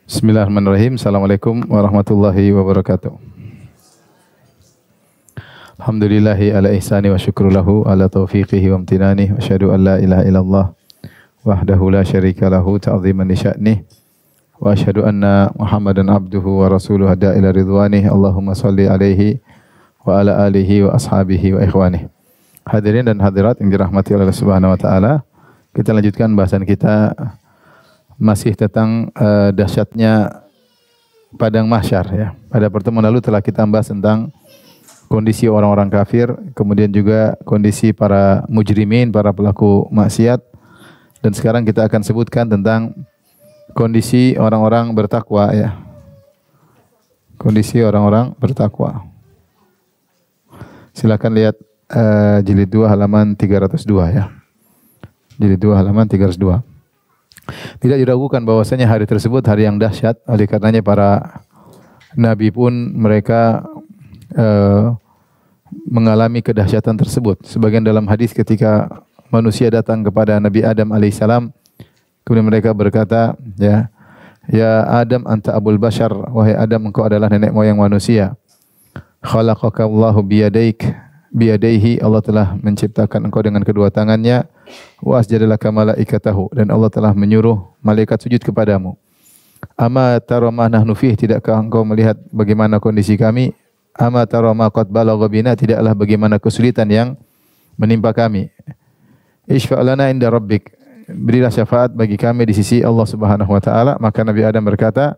Bismillahirrahmanirrahim. Assalamualaikum warahmatullahi wabarakatuh. Alhamdulillahi ala ihsani wa syukru lahu ala taufiqihi wa amtinani wa asyhadu an la ilaha illallah wahdahu la syarika lahu ta'ziman li sya'nih wa asyhadu anna Muhammadan abduhu wa rasuluhu hada ila ridwanih. Allahumma salli alaihi wa ala alihi wa ashabihi wa ikhwanih. Hadirin dan hadirat yang dirahmati oleh Allah Subhanahu wa taala, kita lanjutkan bahasan kita masih tentang dahsyatnya padang mahsyar ya. Pada pertemuan lalu telah kita bahas tentang kondisi orang-orang kafir, kemudian juga kondisi para mujrimin, para pelaku maksiat, dan sekarang kita akan sebutkan tentang kondisi orang-orang bertakwa ya. Kondisi orang-orang bertakwa. Silakan lihat jilid 2 halaman 302 ya. Jilid 2 halaman 302. Tidak diragukan bahwasanya hari tersebut hari yang dahsyat, oleh karenanya para nabi pun mereka mengalami kedahsyatan tersebut. Sebagian dalam hadis ketika manusia datang kepada Nabi Adam alaihissalam, kemudian mereka berkata, ya Adam anta abul bashar, wahai Adam engkau adalah nenek moyang manusia. Khalaqaka Allahu biyadaihi, Allah telah menciptakan engkau dengan kedua tangannya. Wa asjadalaka malaikatahu, dan Allah telah menyuruh malaikat sujud kepadamu. Ama tara ma nahnu fih, tidakkah engkau melihat bagaimana kondisi kami? Ama tara ma qad balagha bina, tidaklah bagaimana kesulitan yang menimpa kami. Isfa' lana inda rabbik, berilah syafaat bagi kami di sisi Allah Subhanahu wa taala. Maka Nabi Adam berkata,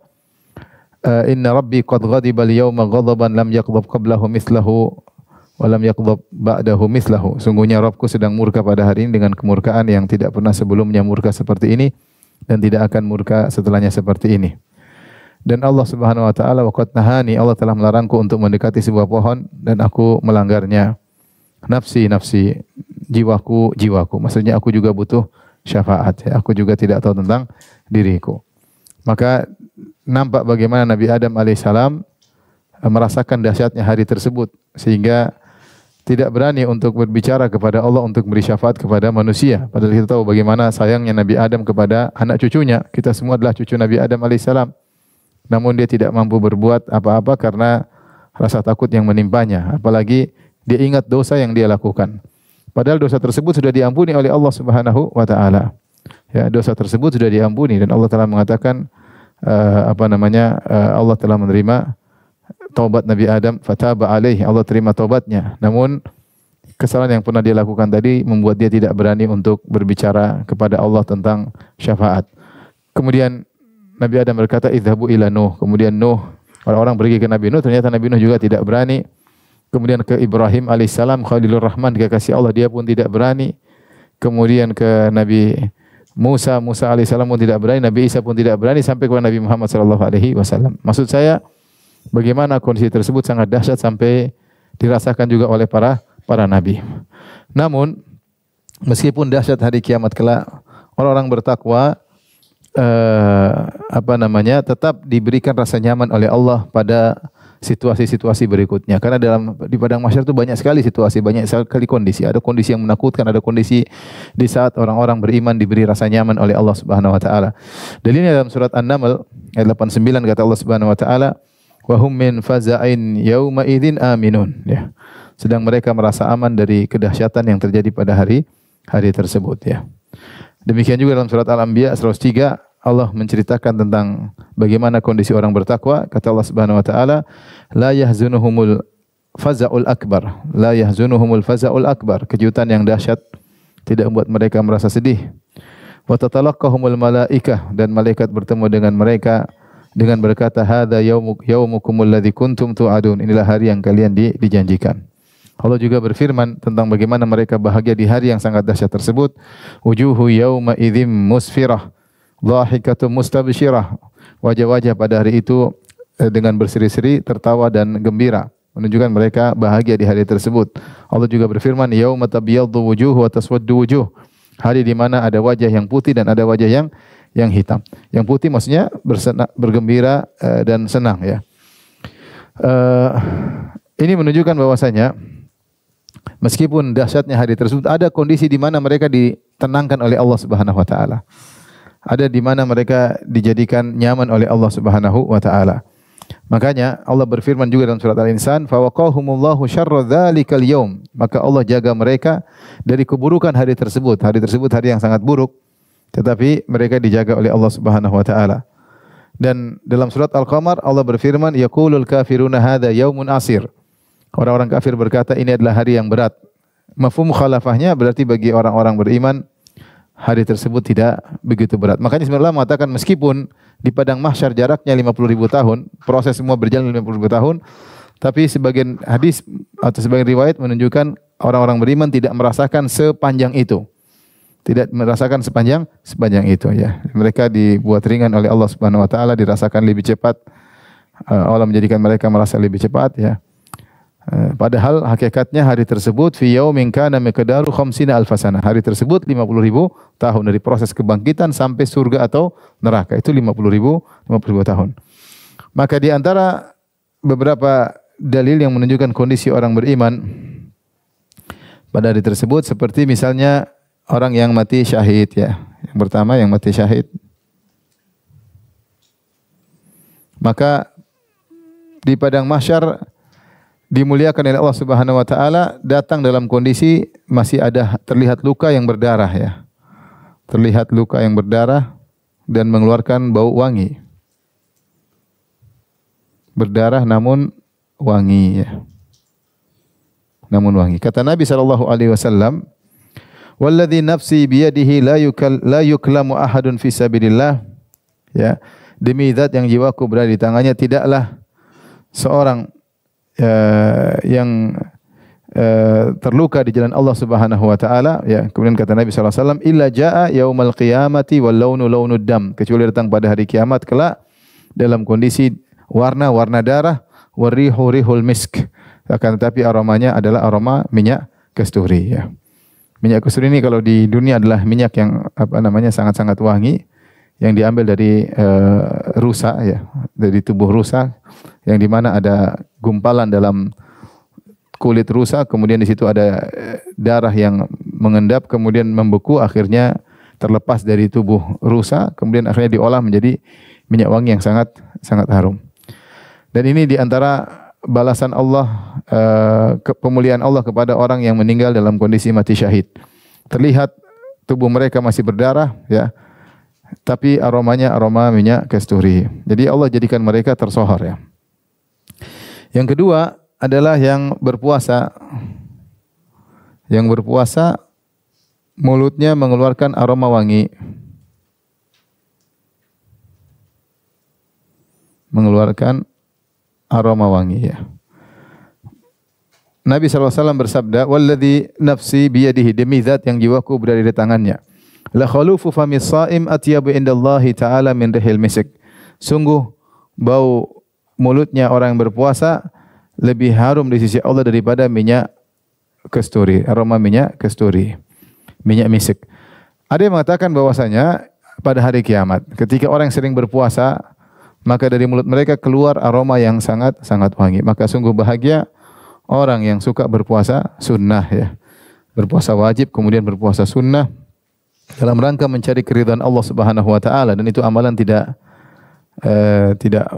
inna rabbi qad ghadiba al-yawma ghadaban lam yaghdab qablahu mithlahu walam yaghdab ba'dahu mislahu. Sungguhnya Rabbku sedang murka pada hari ini dengan kemurkaan yang tidak pernah sebelumnya murka seperti ini dan tidak akan murka setelahnya seperti ini. Dan Allah Subhanahu wa taala waqad nahani, Allah telah melarangku untuk mendekati sebuah pohon dan aku melanggarnya. Nafsi nafsi, jiwaku jiwaku. Maksudnya aku juga butuh syafaat ya. Aku juga tidak tahu tentang diriku. Maka nampak bagaimana Nabi Adam alaihissalam merasakan dahsyatnya hari tersebut sehingga tidak berani untuk berbicara kepada Allah untuk beri syafaat kepada manusia. Padahal kita tahu bagaimana sayangnya Nabi Adam kepada anak cucunya. Kita semua adalah cucu Nabi Adam alaihissalam. Namun dia tidak mampu berbuat apa-apa karena rasa takut yang menimpanya. Apalagi dia ingat dosa yang dia lakukan. Padahal dosa tersebut sudah diampuni oleh Allah Subhanahu wa taala. Ya, dosa tersebut sudah diampuni dan Allah telah mengatakan Allah telah menerima taubat Nabi Adam, fataba alaihi, Allah terima taubatnya. Namun kesalahan yang pernah dia lakukan tadi membuat dia tidak berani untuk berbicara kepada Allah tentang syafaat. Kemudian Nabi Adam berkata, idhabu ila Nuh. Kemudian Nuh, orang-orang pergi ke Nabi Nuh, ternyata Nabi Nuh juga tidak berani. Kemudian ke Ibrahim alaihissalam, Khalilur Rahman, kekasih Allah, dia pun tidak berani. Kemudian ke Nabi Musa alaihissalam pun tidak berani, Nabi Isa pun tidak berani, sampai kepada Nabi Muhammad sallallahu alaihi wasallam. Maksud saya, bagaimana kondisi tersebut sangat dahsyat sampai dirasakan juga oleh para nabi. Namun meskipun dahsyat hari kiamat kelak, orang-orang bertakwa tetap diberikan rasa nyaman oleh Allah pada situasi-situasi berikutnya. Karena di padang mahsyar itu banyak sekali situasi, banyak sekali kondisi. Ada kondisi yang menakutkan, ada kondisi di saat orang-orang beriman diberi rasa nyaman oleh Allah Subhanahu wa taala. Dalilnya dalam surat An-Naml ayat 89 kata Allah Subhanahu wa taala, wa hum min faza'in yauma idzin aminun ya. Sedang mereka merasa aman dari kedahsyatan yang terjadi pada hari tersebut ya. Demikian juga dalam surat Al-Anbiya 103 Allah menceritakan tentang bagaimana kondisi orang bertakwa. Kata Allah Subhanahu wa taala, la yahzunuhumul faza'ul akbar. La yahzunuhumul faza'ul akbar. Kejutan yang dahsyat tidak membuat mereka merasa sedih. Wa tatalaqahumul malaikah, dan malaikat bertemu dengan mereka dengan berkata, hadza yaumukumul ladzi kuntum tu'adun. Inilah hari yang kalian dijanjikan. Allah juga berfirman tentang bagaimana mereka bahagia di hari yang sangat dahsyat tersebut. Wujuhu yauma idzim musfirah, dhahikatun mustabsyirah. Wajah-wajah pada hari itu dengan berseri-seri, tertawa dan gembira, menunjukkan mereka bahagia di hari tersebut. Allah juga berfirman, yauma tabyaddu wujuh wa taswaddu wujuh. Hari di mana ada wajah yang putih dan ada wajah yang hitam. Yang putih maksudnya bergembira dan senang ya. Ini menunjukkan bahwasanya meskipun dahsyatnya hari tersebut, ada kondisi di mana mereka ditenangkan oleh Allah Subhanahu wa taala. ada di mana mereka dijadikan nyaman oleh Allah Subhanahu wa taala. Makanya Allah berfirman juga dalam surat Al-Insan, "Fawaqahumullahu syarra dzalikal yaum." Maka Allah jaga mereka dari keburukan hari tersebut. Hari tersebut hari yang sangat buruk, tetapi mereka dijaga oleh Allah Subhanahu wa taala. Dan dalam surat Al-Qamar Allah berfirman, "Yaqulul kafiruna hadza yaumun asir." Orang-orang kafir berkata ini adalah hari yang berat. Mafhum mukhalafahnya berarti bagi orang-orang beriman hari tersebut tidak begitu berat. Makanya sebenarnya mengatakan meskipun di padang mahsyar jaraknya 50.000 tahun, proses semua berjalan 50.000 tahun, tapi sebagian hadis atau sebagian riwayat menunjukkan orang-orang beriman tidak merasakan sepanjang itu. Tidak merasakan sepanjang itu ya. Mereka dibuat ringan oleh Allah Subhanahu wa taala, dirasakan lebih cepat. Allah menjadikan mereka merasa lebih cepat ya. Padahal hakikatnya hari tersebut fi yaumin kana miqdaru 50 alf sanah. Hari tersebut 50.000 tahun dari proses kebangkitan sampai surga atau neraka itu 50.000 tahun. Maka di antara beberapa dalil yang menunjukkan kondisi orang beriman pada hari tersebut seperti misalnya orang yang mati syahid ya. Yang pertama yang mati syahid. Maka di padang mahsyar dimuliakan oleh Allah Subhanahu wa taala, datang dalam kondisi masih ada terlihat luka yang berdarah ya. Terlihat luka yang berdarah dan mengeluarkan bau wangi. Berdarah namun wangi ya. Namun wangi. Kata Nabi sallallahu alaihi wasallam, "Walladzi nafsi biyadihi la yuklamu ahadun fi sabilillah." Ya, demi zat yang jiwaku berada di tangannya, tidaklah seorang yang terluka di jalan Allah Subhanahu wa taala ya. Kemudian kata Nabi sallallahu alaihi wasallam, "Illa jaa yaumal qiyamati wal launu launud dam." Kecuali datang pada hari kiamat kelak dalam kondisi warna darah, warihu rihul misk. Akan tetapi aromanya adalah aroma minyak kasturi ya. Minyak kasturi ini kalau di dunia adalah minyak yang sangat-sangat wangi, yang diambil dari rusa ya, dari tubuh rusa, yang di mana ada gumpalan dalam kulit rusa, kemudian di situ ada darah yang mengendap, kemudian membeku, akhirnya terlepas dari tubuh rusa, kemudian akhirnya diolah menjadi minyak wangi yang sangat harum. Dan ini di antara balasan Allah, kemuliaan Allah kepada orang yang meninggal dalam kondisi mati syahid. Terlihat tubuh mereka masih berdarah ya, tapi aromanya aroma minyak kasturi. Jadi Allah jadikan mereka tersohor ya. Yang kedua adalah yang berpuasa. Yang berpuasa mulutnya mengeluarkan aroma wangi. Mengeluarkan aroma wangi ya. Nabi SAW bersabda, "Walladzi nafsi biyadihi," demi zat yang jiwaku berada di tangannya, "La khalufu famis shaim atyabu indallahi ta'ala min rihil misk." Sungguh bau mulutnya orang yang berpuasa lebih harum di sisi Allah daripada minyak kasturi, aroma minyak kasturi, minyak misk. Ada yang mengatakan bahwasanya pada hari kiamat ketika orang yang sering berpuasa, maka dari mulut mereka keluar aroma yang sangat wangi. Maka sungguh bahagia orang yang suka berpuasa sunnah ya. Berpuasa wajib kemudian berpuasa sunnah dalam rangka mencari keridhaan Allah Subhanahu wa taala, dan itu amalan tidak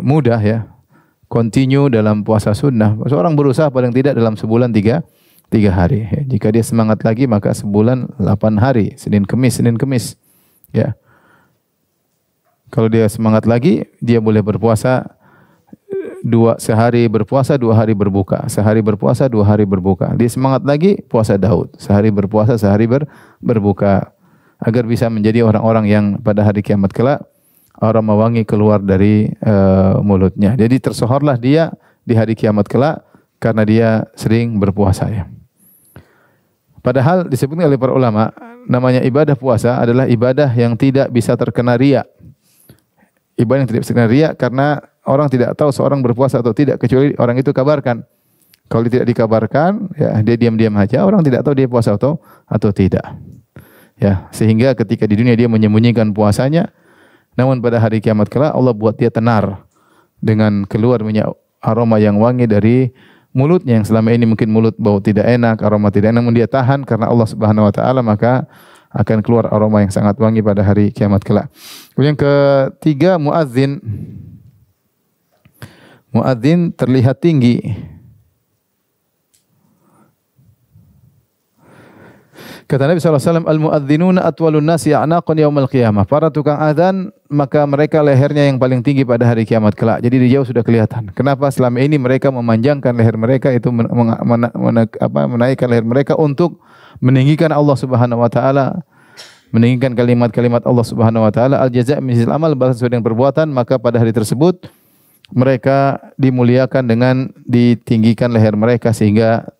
mudah ya. Continue dalam puasa sunnah. Seorang berusaha paling tidak dalam sebulan 3 hari. Ya. Jika dia semangat lagi maka sebulan 8 hari, Senin Kemis ya. Kalau dia semangat lagi, dia boleh berpuasa sehari berpuasa, 2 hari berbuka. Sehari berpuasa, 2 hari berbuka. Dia semangat lagi, puasa Daud. Sehari berpuasa, sehari berbuka. Agar bisa menjadi orang-orang yang pada hari kiamat kelak aroma wangi keluar dari mulutnya. Jadi tersohorlah dia di hari kiamat kelak karena dia sering berpuasa ya. Padahal disebutkan oleh para ulama, namanya ibadah puasa adalah ibadah yang tidak bisa terkena riya. Ibadah yang tidak bisa terkena riya karena orang tidak tahu seorang berpuasa atau tidak kecuali orang itu kabarkan. Kalau tidak dikabarkan, ya dia diam-diam aja, orang tidak tahu dia puasa atau tidak. Ya, sehingga ketika di dunia dia menyembunyikan puasanya, namun pada hari kiamat kelak Allah buat dia tenar dengan keluar minyak aroma yang wangi dari mulutnya yang selama ini mungkin mulut bau tidak enak, aroma tidak enak, namun dia tahan karena Allah Subhanahu wa taala, maka akan keluar aroma yang sangat wangi pada hari kiamat kelak. Kemudian ketiga, muadzin. Muadzin terlihat tinggi. Kata Nabi SAW, al-muadzinuna atwalun nasi a'naqan yaumal qiyamah. Para tukang azan, maka mereka lehernya yang paling tinggi pada hari kiamat kelak. Jadi di jauh sudah kelihatan. Kenapa selama ini mereka memanjangkan leher mereka, itu menaikkan leher mereka untuk meninggikan Allah Subhanahu wa taala, meninggikan kalimat-kalimat Allah Subhanahu wa taala, al-jazaa' min jinsil amal, balas sesuai dengan perbuatan. Maka pada hari tersebut mereka dimuliakan dengan ditinggikan leher mereka sehingga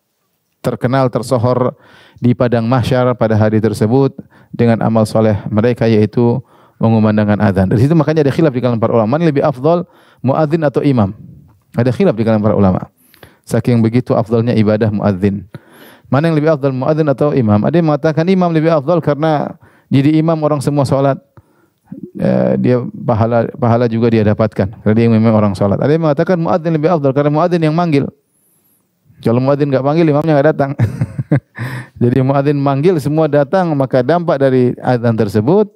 terkenal, tersohor di padang mahsyar pada hari tersebut dengan amal soleh mereka, yaitu mengumandangkan azan. Dari situ makanya ada khilaf di kalangan para ulama, mana lebih afdal, muadzin atau imam? Ada khilaf di kalangan para ulama. Saking begitu afdalnya ibadah muadzin. Mana yang lebih afdal, muadzin atau imam? Ada yang mengatakan imam lebih afdal karena jadi imam orang semua salat. Dia pahala juga dia dapatkan karena dia imam orang salat. Ada yang mengatakan muadzin lebih afdal karena muadzin yang manggil. Kalau muadzin enggak panggil, imamnya enggak datang. Jadi muadzin manggil, semua datang, maka dampak dari azan tersebut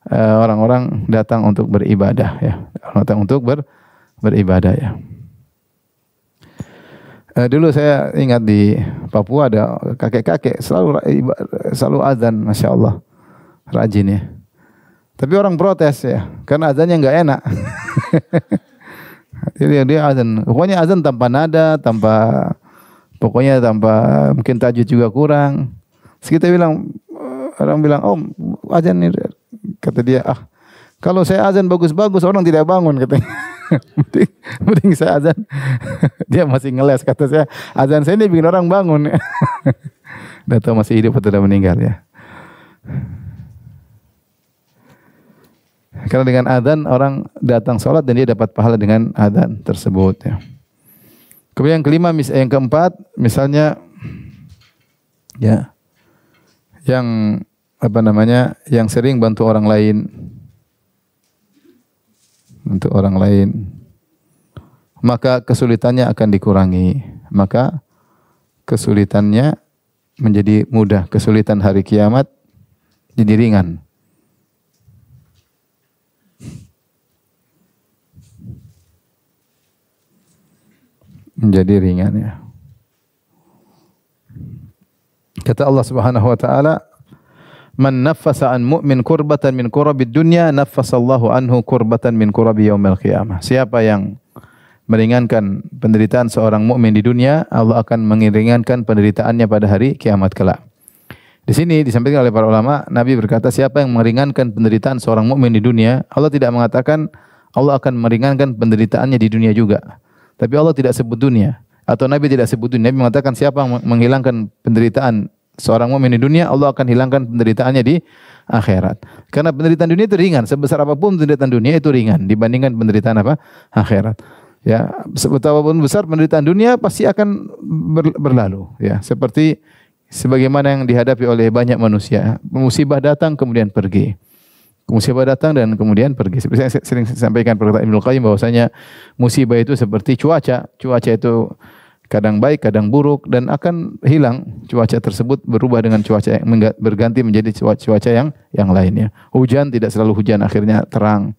orang-orang datang untuk beribadah ya. Datang untuk beribadah ya. Dulu saya ingat di Papua ada kakek-kakek selalu azan, Masya Allah, rajin ya. Tapi orang protes ya, karena azannya enggak enak. Jadi dia azan, pokoknya azan tanpa nada, pokoknya tanpa, mungkin tajwid juga kurang. Terus kita bilang, orang bilang, oh azan ini, kata dia, kalau saya azan bagus-bagus orang tidak bangun, katanya. mending saya azan. Dia masih ngeles, kata saya, azan saya ini bikin orang bangun. Udah tahu masih hidup atau sudah meninggal ya. Karena dengan azan orang datang sholat dan dia dapat pahala dengan azan tersebut ya. Kemudian yang kelima, yang keempat, misalnya ya, yang yang sering bantu orang lain, maka kesulitannya akan dikurangi, maka kesulitannya menjadi mudah, kesulitan hari kiamat jadi ringan. Menjadi ringan ya. Kata Allah Subhanahu wa taala, "Man naffasa an mu'min kurbatan min kurabid dunya, naffasallahu anhu kurbatan min kurabi yaumil qiyamah." Siapa yang meringankan penderitaan seorang mukmin di dunia, Allah akan meringankan penderitaannya pada hari kiamat kelak. Di sini disampaikan oleh para ulama, Nabi berkata, siapa yang meringankan penderitaan seorang mukmin di dunia, Allah tidak mengatakan Allah akan meringankan penderitaannya di dunia juga. Tapi Allah tidak sebut dunia, atau Nabi tidak sebut dunia. Nabi mengatakan siapa yang menghilangkan penderitaan seorang mukmin di dunia, Allah akan hilangkan penderitaannya di akhirat. Karena penderitaan dunia itu ringan, sebesar apapun penderitaan dunia itu ringan dibandingkan penderitaan apa? Akhirat. Ya, betapapun besar penderitaan dunia pasti akan berlalu. Ya, seperti sebagaimana yang dihadapi oleh banyak manusia. Musibah datang kemudian pergi. Musibah datang dan kemudian pergi. Seperti saya sering sampaikan perkataan Ibnu Qayyim bahwasanya musibah itu seperti cuaca. Cuaca itu kadang baik, kadang buruk dan akan hilang. Cuaca tersebut berubah dengan cuaca yang berganti menjadi cuaca yang lainnya. Hujan tidak selalu hujan, akhirnya terang.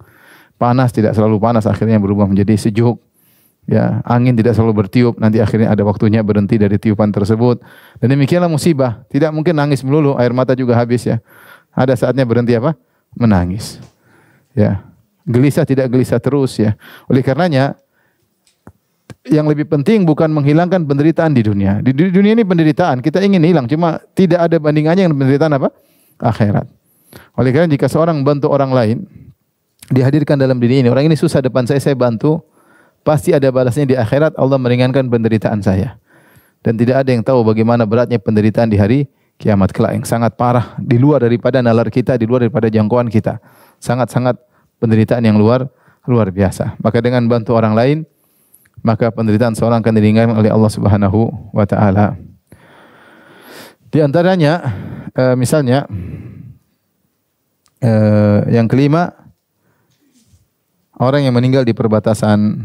Panas tidak selalu panas, akhirnya berubah menjadi sejuk. Ya, angin tidak selalu bertiup, nanti akhirnya ada waktunya berhenti dari tiupan tersebut. Dan demikianlah musibah. Tidak mungkin nangis melulu, air mata juga habis ya. Ada saatnya berhenti apa? Menangis. Ya. Gelisah tidak gelisah terus ya. Oleh karenanya yang lebih penting bukan menghilangkan penderitaan di dunia. Di dunia ini penderitaan kita ingin hilang, cuma tidak ada bandingannya dengan penderitaan apa? Akhirat. Oleh karena jika seorang membantu orang lain, dihadirkan dalam dunia ini, orang ini susah depan saya bantu, pasti ada balasnya di akhirat. Allah meringankan penderitaan saya. Dan tidak ada yang tahu bagaimana beratnya penderitaan di hari kiamat kelak yang sangat parah, di luar daripada nalar kita, di luar daripada jangkauan kita. Sangat-sangat penderitaan yang luar biasa. Maka dengan bantu orang lain, maka penderitaan seorang akan diringankan oleh Allah Subhanahu wa taala. Di antaranya misalnya yang kelima, orang yang meninggal di perbatasan,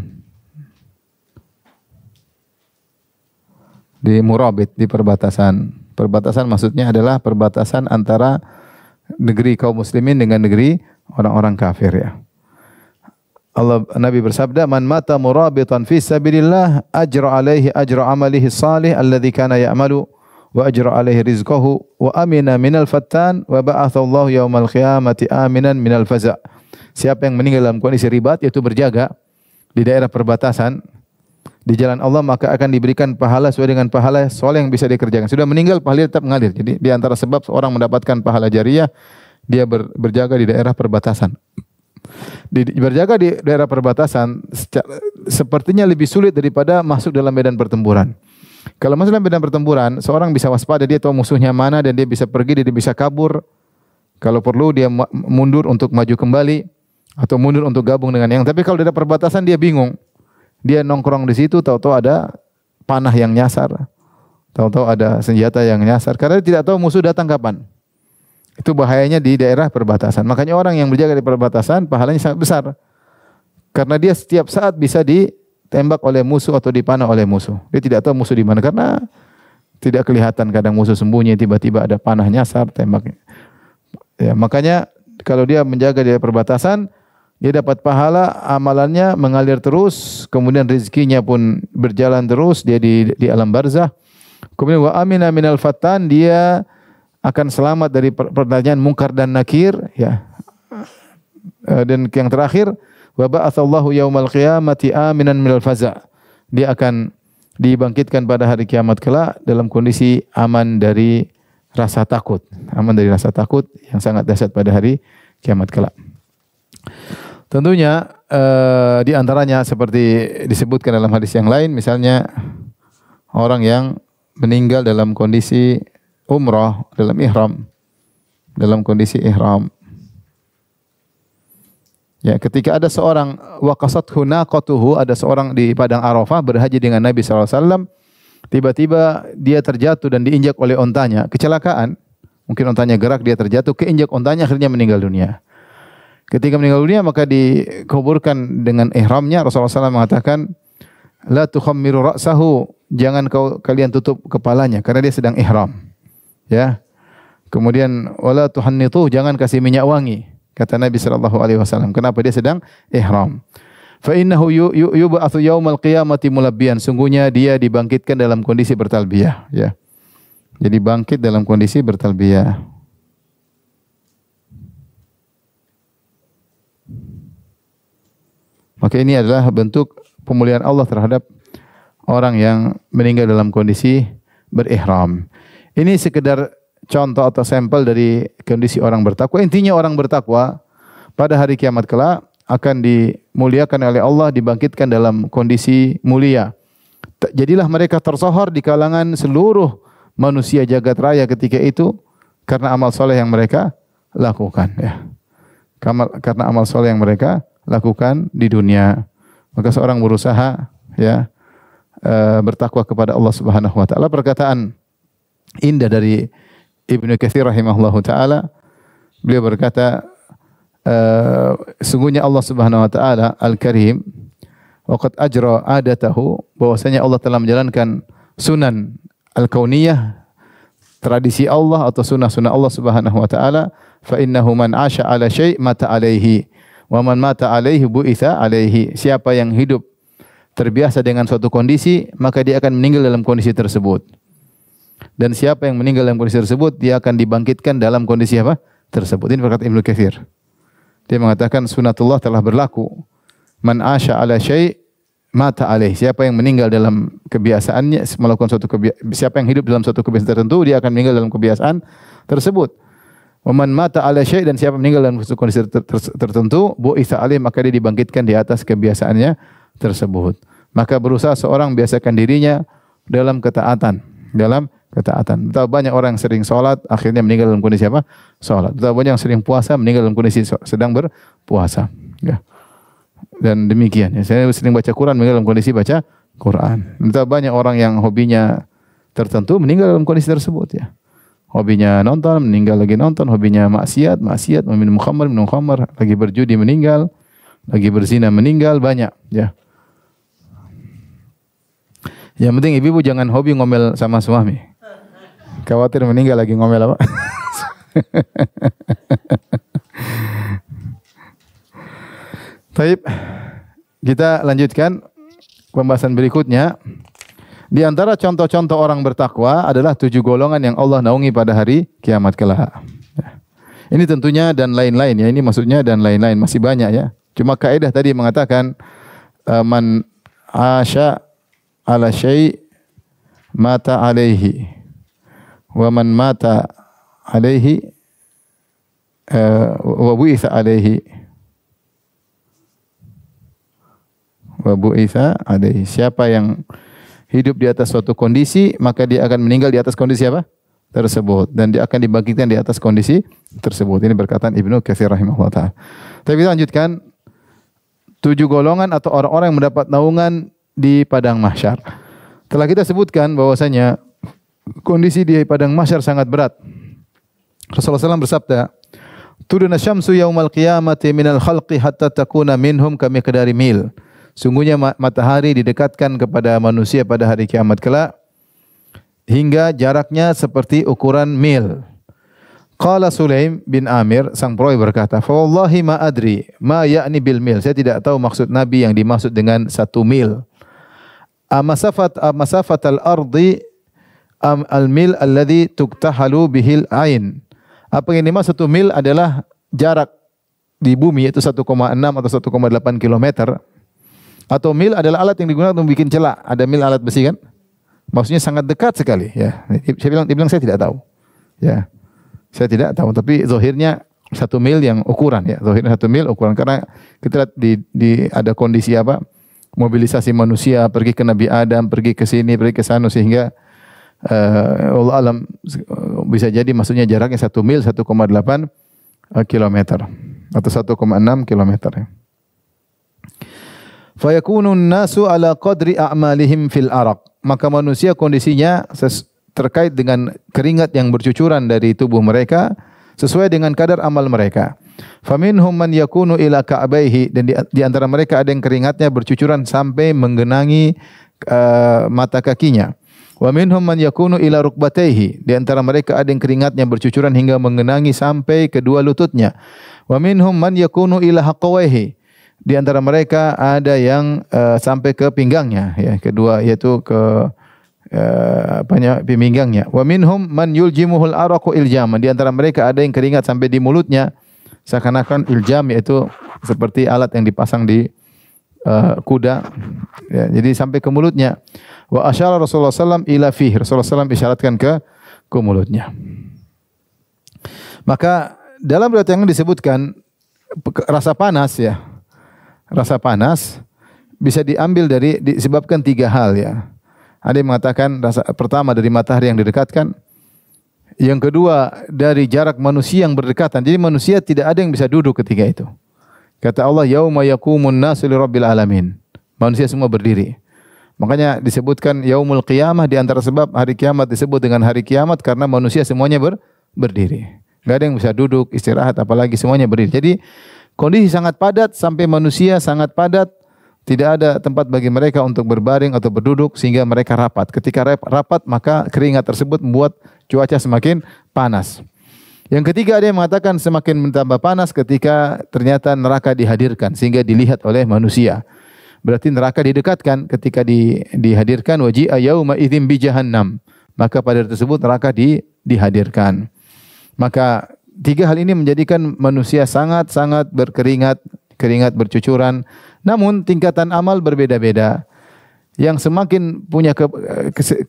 di murabit, di perbatasan. Perbatasan maksudnya adalah perbatasan antara negeri kaum muslimin dengan negeri orang-orang kafir ya. Nabi bersabda, "Man mata murabitan fi sabilillah ajra alaihi ajra amalihi salih alladhi kana ya'malu wa ajra alaihi rizqahu wa amina minal fattan wa ba'atha Allah yaumal qiyamati aminan minal faza'." Siapa yang meninggal dalam kondisi ribat, yaitu berjaga di daerah perbatasan di jalan Allah, maka akan diberikan pahala sesuai dengan pahala soleh yang bisa dikerjakan. Sudah meninggal, pahalanya tetap mengalir. Jadi di antara sebab seorang mendapatkan pahala jariah, dia berjaga di daerah perbatasan. Berjaga di daerah perbatasan sepertinya lebih sulit daripada masuk dalam medan pertempuran. Kalau masuk dalam medan pertempuran, seorang bisa waspada, dia tahu musuhnya mana dan dia bisa pergi, dia bisa kabur. Kalau perlu dia mundur untuk maju kembali atau mundur untuk gabung dengan yang. Tapi kalau di daerah perbatasan dia bingung. Dia nongkrong di situ, tahu-tahu ada panah yang nyasar. Tahu-tahu ada senjata yang nyasar karena dia tidak tahu musuh datang kapan. Itu bahayanya di daerah perbatasan. Makanya orang yang berjaga di perbatasan pahalanya sangat besar. Karena dia setiap saat bisa ditembak oleh musuh atau dipanah oleh musuh. Dia tidak tahu musuh di mana karena tidak kelihatan, kadang musuh sembunyi, tiba-tiba ada panah nyasar, tembak. Ya, makanya kalau dia menjaga di perbatasan, dia dapat pahala, amalannya mengalir terus, kemudian rezekinya pun berjalan terus, dia di alam barzah. Kemudian wa amina minal fatan, dia akan selamat dari pertanyaan mungkar dan nakir ya. Dan yang terakhir wa ba'atsallahu yaumal qiyamati aminan minal faza'. Dia akan dibangkitkan pada hari kiamat kelak dalam kondisi aman dari rasa takut. Aman dari rasa takut yang sangat dahsyat pada hari kiamat kelak. Tentunya di antaranya seperti disebutkan dalam hadis yang lain, misalnya orang yang meninggal dalam kondisi umrah, dalam kondisi ihram. Ya, ketika ada seorang waqasathu naqatuhu, ada seorang di padang Arafah berhaji dengan Nabi SAW, tiba-tiba dia terjatuh dan diinjak oleh ontanya, kecelakaan. Mungkin ontanya gerak, dia terjatuh, keinjak ontanya, akhirnya meninggal dunia. Ketika meninggal dunia maka dikuburkan dengan ihramnya. Rasulullah SAW mengatakan, la tukhammiru ra'sahu, jangan kalian tutup kepalanya karena dia sedang ihram. Ya. Kemudian wala tuhannitu, jangan kasih minyak wangi, kata Nabi sallallahu alaihi wasallam. Kenapa? Dia sedang ihram. Fa innahu yub'atsu yaumal qiyamati mulabbiyan, sungguhnya dia dibangkitkan dalam kondisi bertalbiyah, ya. Jadi bangkit dalam kondisi bertalbiyah. Maka ini adalah bentuk pemulihan Allah terhadap orang yang meninggal dalam kondisi berihram. Ini sekedar contoh atau sampel dari kondisi orang bertakwa. Intinya orang bertakwa pada hari kiamat kelak akan dimuliakan oleh Allah, dibangkitkan dalam kondisi mulia. Jadilah mereka tersohor di kalangan seluruh manusia jagat raya ketika itu karena amal soleh yang mereka lakukan. Ya. Karena amal soleh yang mereka lakukan di dunia. Maka seorang berusaha ya bertakwa kepada Allah Subhanahu wa taala. Perkataan indah dari Ibnu Katsir rahimahullahu taala, beliau berkata, sungguhnya Allah Subhanahu wa taala Al-Karim wa qad ajra adatahu, bahwasanya Allah telah menjalankan sunan al-kauniyah, tradisi Allah atau sunnah-sunnah Allah Subhanahu wa taala. Fa innahu man 'asha 'ala syai' mata 'alaihi wa man mata 'alaihi bu'itsa 'alaihi. Siapa yang hidup terbiasa dengan suatu kondisi, maka dia akan meninggal dalam kondisi tersebut. Dan siapa yang meninggal dalam kondisi tersebut, dia akan dibangkitkan dalam kondisi apa? Tersebut. Ini perkataan Ibnu Katsir. Dia mengatakan sunatullah telah berlaku. Man 'asha 'ala syai' mata 'alaihi. Siapa yang meninggal dalam kebiasaannya melakukan suatu siapa yang hidup dalam suatu kebiasaan tertentu, dia akan meninggal dalam kebiasaan tersebut. Wa man mata 'ala syai', dan siapa meninggal dalam suatu kondisi tertentu, bu'itsa 'alaihi, maka dia dibangkitkan di atas kebiasaannya tersebut. Maka berusaha seorang biasakan dirinya dalam ketaatan, Betapa banyak orang yang sering sholat akhirnya meninggal dalam kondisi apa? Sholat. Betapa banyak yang sering puasa meninggal dalam kondisi sedang berpuasa. Ya. Dan demikian. Ya. Saya sering baca Quran meninggal dalam kondisi baca Quran. Betapa banyak orang yang hobinya tertentu meninggal dalam kondisi tersebut. Ya. Hobinya nonton, meninggal lagi nonton. Hobinya maksiat, minum khamar, lagi berjudi meninggal, lagi berzina meninggal, banyak. Ya. Yang penting ibu-ibu jangan hobi ngomel sama suami. Khawatir meninggal lagi ngomel apa? Baik, kita lanjutkan pembahasan berikutnya. Di antara contoh-contoh orang bertakwa adalah 7 golongan yang Allah naungi pada hari kiamat kelak. Ini tentunya dan lain-lain ya. Ini maksudnya dan lain-lain, masih banyak ya. Cuma kaidah tadi mengatakan man asya ala syai' mata alaihi wa man mata alaihi wa bu'itsa alaihi wa bu'itsa alaihi. Siapa yang hidup di atas suatu kondisi, maka dia akan meninggal di atas kondisi apa? Tersebut, dan dia akan dibangkitkan di atas kondisi tersebut. Ini perkataan Ibnu Katsir rahimahullah taala. Tapi kita lanjutkan 7 golongan atau orang-orang yang mendapat naungan di padang mahsyar. Telah kita sebutkan bahwasanya kondisi di padang mahsyar sangat berat. Rasulullah SAW bersabda, "Tuduna syamsu yaumal qiyamati minal khalqi hatta takuna minhum kamiqdari mil." Sungguhnya matahari didekatkan kepada manusia pada hari kiamat kelak hingga jaraknya seperti ukuran mil. Qala Sulaim bin Amir, sang perawi berkata, "Fa wallahi ma adri ma ya'ni bil mil." Saya tidak tahu maksud Nabi yang dimaksud dengan 1 mil. Amasafat al-ardi al mil alladhi tuktahalu bihil ain. Apa yang dimaksud 1 mil adalah jarak di bumi, yaitu 1,6 atau 1,8 kilometer. Atau mil adalah alat yang digunakan untuk bikin celak. Ada mil alat besi kan? Maksudnya sangat dekat sekali. Ya, dia bilang saya tidak tahu. Ya, saya tidak tahu. Tapi zahirnya 1 mil yang ukuran ya. Zahirnya 1 mil ukuran, karena kita lihat di ada kondisi apa? Mobilisasi manusia pergi ke Nabi Adam, pergi ke sini, pergi ke sana, sehingga Allah alam bisa jadi maksudnya jaraknya 1 mil 1,8 kilometer atau 1,6 kilometer. Ya. Fayakunun nasu ala qadri a'malihim fil araq. Maka manusia kondisinya terkait dengan keringat yang bercucuran dari tubuh mereka sesuai dengan kadar amal mereka. Faminhum man yakunu ila ka'baihi, dan di antara mereka ada yang keringatnya bercucuran sampai menggenangi mata kakinya. Wa minhum man yakunu ila rukbatayhi, di antara mereka ada yang keringatnya bercucuran hingga menggenangi sampai kedua lututnya. Wa minhum man yakunu ila haqawaihi, di antara mereka ada yang sampai ke pinggangnya, ya, kedua yaitu ke pinggangnya. Wa minhum man yuljimuhul araqu iljaman, di antara mereka ada yang keringat sampai di mulutnya, seakan-akan iljam yaitu seperti alat yang dipasang di kuda, ya, jadi sampai ke mulutnya. Wa asyara Rasulullah sallam ila fihi, Rasulullah sallam isyaratkan ke mulutnya. Maka dalam riwayat yang disebutkan rasa panas ya. Rasa panas bisa diambil disebabkan 3 hal ya. Ada yang mengatakan pertama dari matahari yang didekatkan, yang kedua dari jarak manusia yang berdekatan. Jadi manusia tidak ada yang bisa duduk ketika itu. Kata Allah, yauma yaqumun nasu lirabbil alamin. Manusia semua berdiri. Makanya disebutkan yaumul qiyamah, di antara sebab hari kiamat disebut dengan hari kiamat karena manusia semuanya berdiri. Enggak ada yang bisa duduk, istirahat, apalagi semuanya berdiri. Jadi kondisi sangat padat sampai manusia sangat padat, tidak ada tempat bagi mereka untuk berbaring atau berduduk sehingga mereka rapat. Ketika rapat maka keringat tersebut membuat cuaca semakin panas. Yang ketiga ada yang mengatakan semakin bertambah panas ketika ternyata neraka dihadirkan sehingga dilihat oleh manusia. Berarti neraka didekatkan ketika dihadirkan, waji'a yauma idzin bi jahannam. Maka pada tersebut neraka dihadirkan. Maka 3 hal ini menjadikan manusia sangat-sangat berkeringat, keringat bercucuran. Namun tingkatan amal berbeda-beda. Yang semakin punya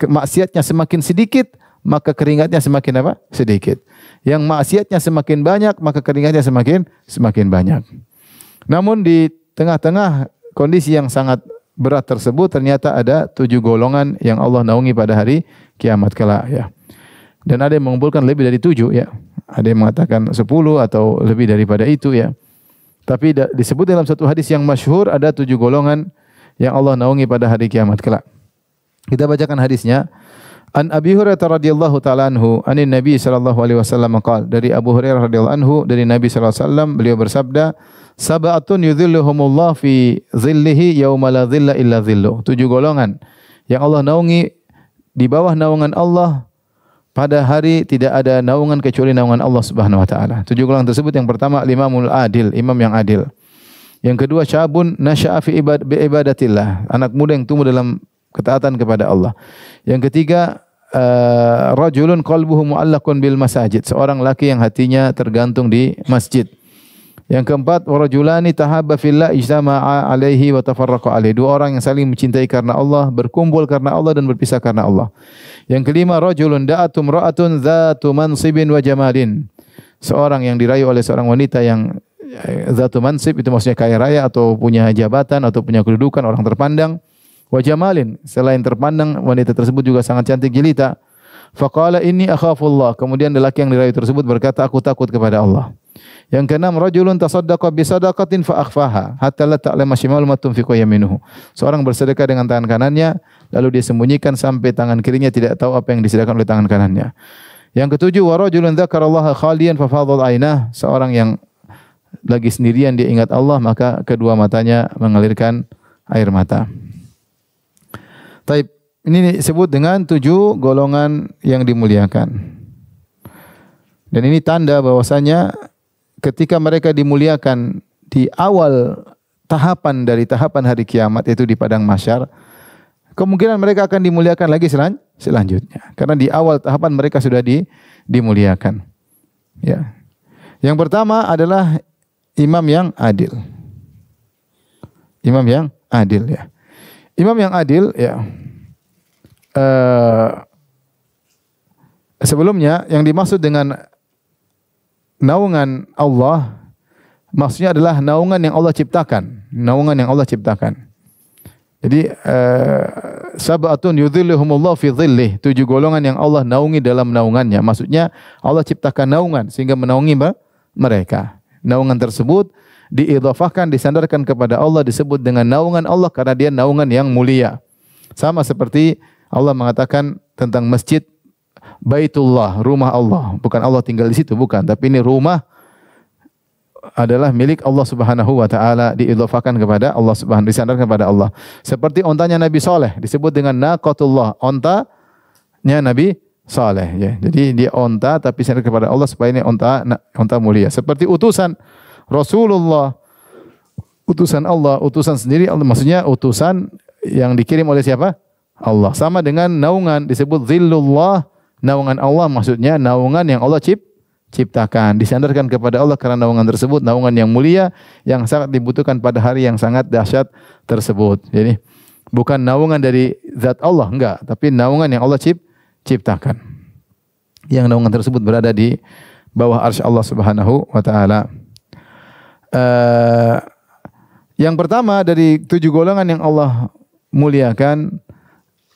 maksiatnya semakin sedikit, maka keringatnya semakin apa? Sedikit. Yang maksiatnya semakin banyak, maka keringatnya semakin banyak. Namun di tengah-tengah kondisi yang sangat berat tersebut ternyata ada 7 golongan yang Allah naungi pada hari kiamat kelak ya. Dan ada yang mengumpulkan lebih dari 7 ya. Ada yang mengatakan 10 atau lebih daripada itu ya. Tapi disebut dalam satu hadis yang masyhur ada 7 golongan yang Allah naungi pada hari kiamat kelak. Kita bacakan hadisnya. An Abi Hurairah radhiyallahu taala anhu, anin Nabi sallallahu alaihi wasallam qala, dari Abu Hurairah radhiyallahu anhu dari Nabi sallallahu alaihi wasallam beliau bersabda, sab'atun yudhilluhumullah fi dhillihi yauma la dhilla illa dhilluh. 7 golongan yang Allah naungi di bawah naungan Allah pada hari tidak ada naungan kecuali naungan Allah Subhanahu wa taala. 7 golongan tersebut yang pertama imamul adil, imam yang adil. Yang kedua syabun nasya'a fi ibadatillah, anak muda yang tumbuh dalam ketaatan kepada Allah. Yang ketiga rajulun qalbuhu mu'allaqun bil masajid, seorang laki yang hatinya tergantung di masjid. Yang keempat, warajulani tahabba fillah ijtama'a alaihi wa tafarraqa alaihi. Dua orang yang saling mencintai karena Allah, berkumpul karena Allah dan berpisah karena Allah. Yang kelima, rajulun da'atum ra'atun dzatu mansibin wa jamalin. Seorang yang dirayu oleh seorang wanita yang dzatu mansib, itu maksudnya kaya raya atau punya jabatan atau punya kedudukan, orang terpandang. Wa jamalin, selain terpandang, wanita tersebut juga sangat cantik jelita. Faqala inni akhafullah. Kemudian lelaki yang dirayu tersebut berkata, aku takut kepada Allah. Yang keenam, rajulun tasaddaqa bi sadaqatin fa akhfaha hatta la ta'lama shimalu ma tunfiqu yaminuhu. Seorang bersedekah dengan tangan kanannya lalu dia sembunyikan sampai tangan kirinya tidak tahu apa yang disedekahkan oleh tangan kanannya. Yang ketujuh, wa rajulun dzakarallaha khaliyan fa fadhal ainah. Seorang yang lagi sendirian dia ingat Allah maka kedua matanya mengalirkan air mata. Taib, ini disebut dengan 7 golongan yang dimuliakan. Dan ini tanda bahwasanya ketika mereka dimuliakan di awal tahapan dari tahapan hari kiamat, yaitu di padang mahsyar, kemungkinan mereka akan dimuliakan lagi selanjutnya. Karena di awal tahapan mereka sudah dimuliakan. Ya. Yang pertama adalah imam yang adil. Imam yang adil ya. Imam yang adil ya. Sebelumnya yang dimaksud dengan naungan Allah maksudnya adalah naungan yang Allah ciptakan, naungan yang Allah ciptakan. Jadi sab'atun yudhilluhumullah fi dhillih, 7 golongan yang Allah naungi dalam naungannya. Maksudnya Allah ciptakan naungan sehingga menaungi mereka. Naungan tersebut diidhafahkan, disandarkan kepada Allah, disebut dengan naungan Allah karena dia naungan yang mulia. Sama seperti Allah mengatakan tentang masjid Baitullah, rumah Allah. Bukan Allah tinggal di situ, bukan. Tapi ini rumah adalah milik Allah Subhanahu wa taala, diidhafakan kepada Allah Subhanahu, disandarkan kepada Allah. Seperti ontanya Nabi Saleh disebut dengan naqatullah, ontanya Nabi Saleh ya. Jadi dia onta tapi sandar kepada Allah supaya ini onta mulia. Seperti utusan Rasulullah, utusan Allah, utusan sendiri Allah, maksudnya utusan yang dikirim oleh siapa? Allah. Sama dengan naungan disebut zillullah, naungan Allah maksudnya naungan yang Allah ciptakan, disandarkan kepada Allah karena naungan tersebut naungan yang mulia yang sangat dibutuhkan pada hari yang sangat dahsyat tersebut. Jadi bukan naungan dari zat Allah, enggak, tapi naungan yang Allah ciptakan. Yang naungan tersebut berada di bawah arsy Allah Subhanahu wa taala. Yang pertama dari 7 golongan yang Allah muliakan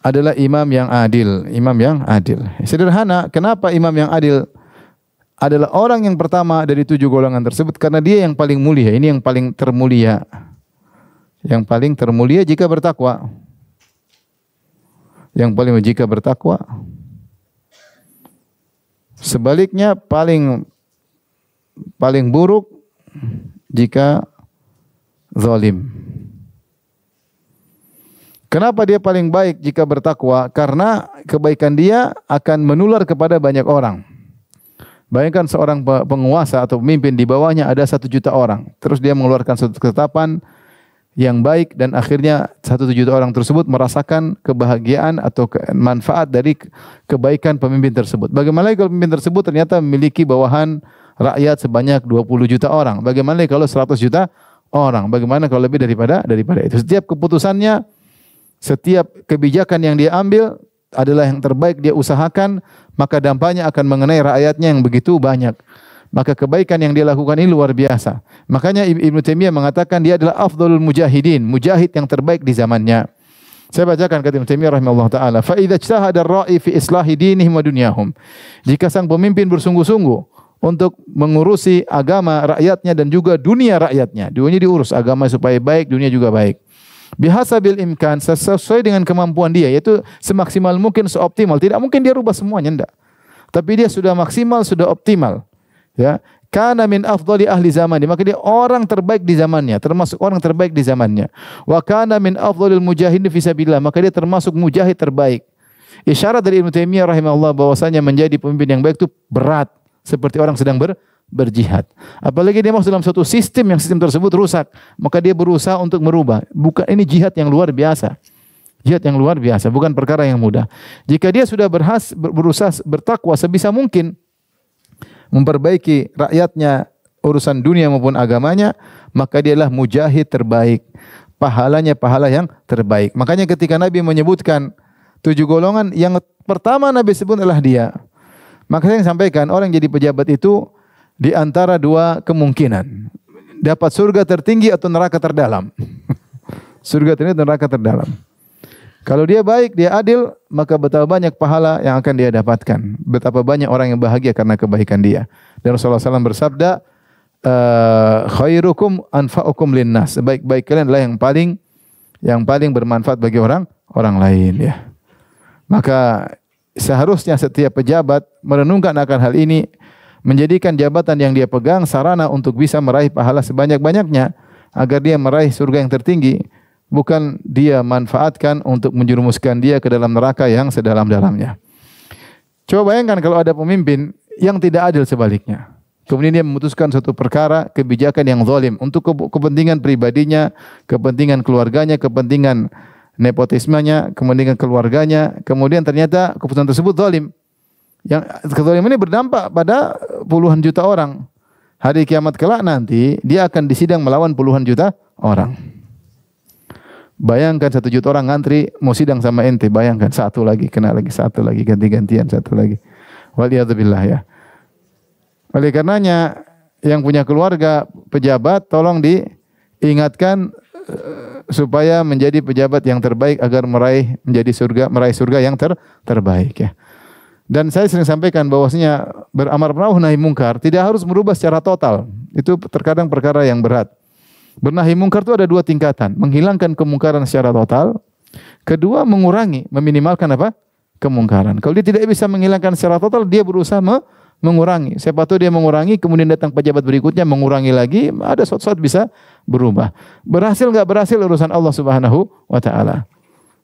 adalah imam yang adil, imam yang adil. Sederhana, kenapa imam yang adil adalah orang yang pertama dari 7 golongan tersebut? Karena dia yang paling mulia, ini yang paling termulia. Yang paling termulia jika bertakwa. Yang paling jika bertakwa. Sebaliknya paling buruk jika zalim. Kenapa dia paling baik jika bertakwa? Karena kebaikan dia akan menular kepada banyak orang. Bayangkan seorang penguasa atau pemimpin, di bawahnya ada 1 juta orang. Terus dia mengeluarkan suatu ketetapan yang baik dan akhirnya 1 juta orang tersebut merasakan kebahagiaan atau manfaat dari kebaikan pemimpin tersebut. Bagaimana kalau pemimpin tersebut ternyata memiliki bawahan rakyat sebanyak 20 juta orang? Bagaimana kalau 100 juta orang? Bagaimana kalau lebih daripada itu? Setiap keputusannya, setiap kebijakan yang dia ambil adalah yang terbaik dia usahakan, maka dampaknya akan mengenai rakyatnya yang begitu banyak. Maka kebaikan yang dia lakukan ini luar biasa. Makanya Ibnu Taimiyah mengatakan dia adalah afdhalul mujahidin, mujahid yang terbaik di zamannya. Saya bacakan kata Ibnu Taimiyah rahimahullah taala, fa idza ijtahada ar-ra'i fi islahi dinihim wa dunyahum. Jika sang pemimpin bersungguh-sungguh untuk mengurusi agama rakyatnya dan juga dunia rakyatnya, dunia diurus, agama supaya baik, dunia juga baik. Bihasabil imkan, sesuai dengan kemampuan dia, yaitu semaksimal mungkin, seoptimal. Tidak mungkin dia rubah semuanya, enggak. Tapi dia sudah maksimal, sudah optimal. Ya, kana min afdali ahli zamani, maka dia orang terbaik di zamannya, termasuk orang terbaik di zamannya. Wa kana min afdalil mujahidin fi sabilillah, maka dia termasuk mujahid terbaik. Isyarat dari Ibnu Taimiyah rahimahullah bahwasanya menjadi pemimpin yang baik itu berat, seperti orang sedang berjihad. Apalagi dia masuk dalam suatu sistem yang sistem tersebut rusak, maka dia berusaha untuk merubah. Bukan, ini jihad yang luar biasa. Jihad yang luar biasa, bukan perkara yang mudah. Jika dia sudah berusaha bertakwa sebisa mungkin memperbaiki rakyatnya, urusan dunia maupun agamanya, maka dialah mujahid terbaik. Pahalanya pahala yang terbaik. Makanya ketika Nabi menyebutkan 7 golongan, yang pertama Nabi sebut adalah dia. Maka saya sampaikan, orang yang jadi pejabat itu di antara 2 kemungkinan. Dapat surga tertinggi atau neraka terdalam. Surga tertinggi atau neraka terdalam. Kalau dia baik, dia adil, maka betapa banyak pahala yang akan dia dapatkan. Betapa banyak orang yang bahagia karena kebaikan dia. Dan Rasulullah SAW bersabda, khairukum anfa'ukum linnas. Sebaik-baik kalian adalah yang paling bermanfaat bagi orang lain, ya. Maka seharusnya setiap pejabat merenungkan akan hal ini, menjadikan jabatan yang dia pegang sarana untuk bisa meraih pahala sebanyak-banyaknya agar dia meraih surga yang tertinggi, bukan dia manfaatkan untuk menjerumuskan dia ke dalam neraka yang sedalam-dalamnya. Coba bayangkan kalau ada pemimpin yang tidak adil sebaliknya. Kemudian dia memutuskan suatu perkara, kebijakan yang zalim untuk kepentingan pribadinya, kepentingan keluarganya, kepentingan nepotismenya, kepentingan keluarganya. Kemudian ternyata keputusan tersebut zalim. Yang kezaliman ini berdampak pada puluhan juta orang. Hari kiamat kelak nanti dia akan disidang melawan puluhan juta orang. Bayangkan 1 juta orang ngantri mau sidang sama ente, bayangkan satu lagi kena lagi, satu lagi ganti-gantian, satu lagi. Waliyadzubillah, ya. Oleh karenanya yang punya keluarga pejabat tolong diingatkan supaya menjadi pejabat yang terbaik agar meraih surga yang terbaik, ya. Dan saya sering sampaikan bahwasanya beramar ma'ruf nahi mungkar tidak harus merubah secara total. Itu terkadang perkara yang berat. Bernahi mungkar itu ada 2 tingkatan, menghilangkan kemungkaran secara total, kedua mengurangi, meminimalkan apa? Kemungkaran. Kalau dia tidak bisa menghilangkan secara total, dia berusaha mengurangi. Siapa tahu dia mengurangi, kemudian datang pejabat berikutnya mengurangi lagi, ada suatu saat bisa berubah. Berhasil enggak berhasil urusan Allah Subhanahu wa taala.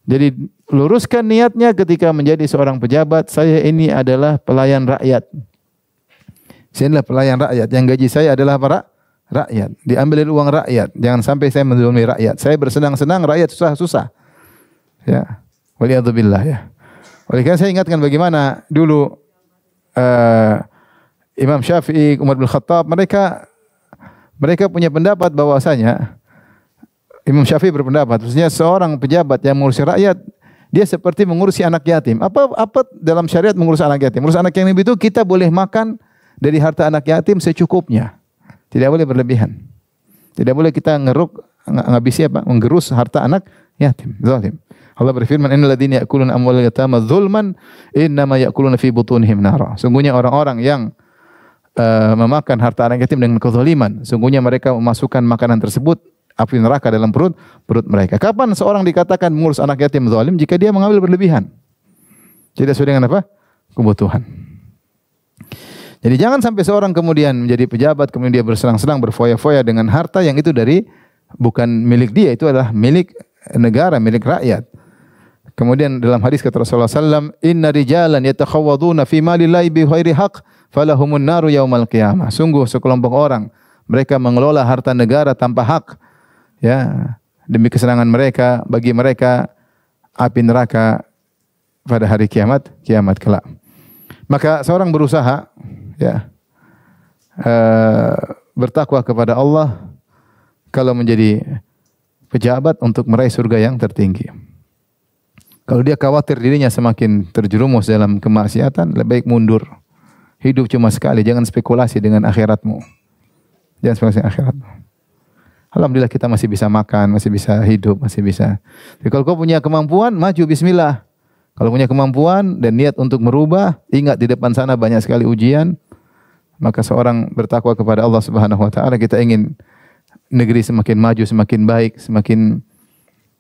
Jadi luruskan niatnya ketika menjadi seorang pejabat, saya ini adalah pelayan rakyat. Saya adalah pelayan rakyat, yang gaji saya adalah para rakyat. Diambil dari uang rakyat. Jangan sampai saya menzalimi rakyat. Saya bersenang-senang, rakyat susah-susah. Ya. Waliyadzubillah, ya. Oleh karena saya ingatkan bagaimana dulu Imam Syafi'i, Umar bin Khattab, mereka punya pendapat bahwasanya Imam Syafi'i berpendapat, maksudnya seorang pejabat yang mengurusi rakyat, dia seperti mengurusi anak yatim. Apa dalam syariat mengurus anak yatim? Mengurus anak yatim itu kita boleh makan dari harta anak yatim secukupnya. Tidak boleh berlebihan. Tidak boleh kita ngabisi menggerus harta anak yatim, zalim. Allah berfirman, innal ladzina ya'kuluna amwalal yatama dzulman innama ya'kuluna fi butunihim nara. Sungguhnya orang-orang yang memakan harta anak yatim dengan kezaliman, sungguhnya mereka memasukkan makanan tersebut api neraka dalam perut mereka. Kapan seorang dikatakan mengurus anak yatim zalim? Jika dia mengambil berlebihan. Tidak sesuai dengan apa? Kebutuhan. Jadi jangan sampai seorang kemudian menjadi pejabat, kemudian dia bersenang-senang, berfoya-foya dengan harta yang itu bukan milik dia, itu adalah milik negara, milik rakyat. Kemudian dalam hadis kata Rasulullah SAW, inna rijalan yatakhawaduna fi malillahi bi ghairi haq, falahumun naru yaumal qiyamah. Sungguh sekelompok orang, mereka mengelola harta negara tanpa hak. Ya, demi kesenangan mereka, bagi mereka api neraka pada hari kiamat kelak. Maka seorang berusaha, ya, bertakwa kepada Allah kalau menjadi pejabat untuk meraih surga yang tertinggi. Kalau dia khawatir dirinya semakin terjerumus dalam kemaksiatan, lebih baik mundur. Hidup cuma sekali, jangan spekulasi dengan akhiratmu. Jangan spekulasi dengan akhiratmu. Alhamdulillah kita masih bisa makan, masih bisa hidup, masih bisa. Jadi kalau kau punya kemampuan, maju bismillah. Kalau punya kemampuan dan niat untuk merubah, ingat di depan sana banyak sekali ujian. Maka seorang bertakwa kepada Allah Subhanahu wa taala, kita ingin negeri semakin maju, semakin baik, semakin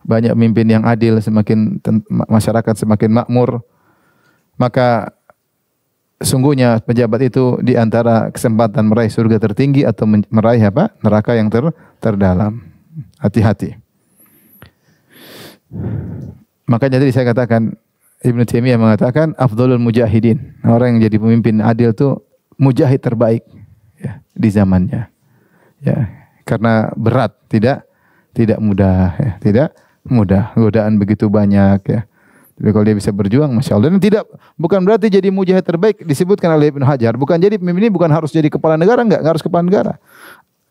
banyak pemimpin yang adil, semakin masyarakat semakin makmur. Maka sungguhnya pejabat itu di antara kesempatan meraih surga tertinggi atau meraih apa? Neraka yang terdalam. Hati-hati. Makanya tadi saya katakan Ibnu Taimiyah mengatakan afdhalul mujahidin. Orang yang jadi pemimpin adil itu mujahid terbaik ya, di zamannya. Ya, karena berat, tidak mudah ya, tidak mudah. Godaan begitu banyak ya. Tapi kalau dia bisa berjuang, masya Allah. Dan bukan berarti jadi mujahid terbaik disebutkan oleh Ibnu Hajar. Bukan jadi pemimpin ini bukan harus jadi kepala negara, enggak harus kepala negara.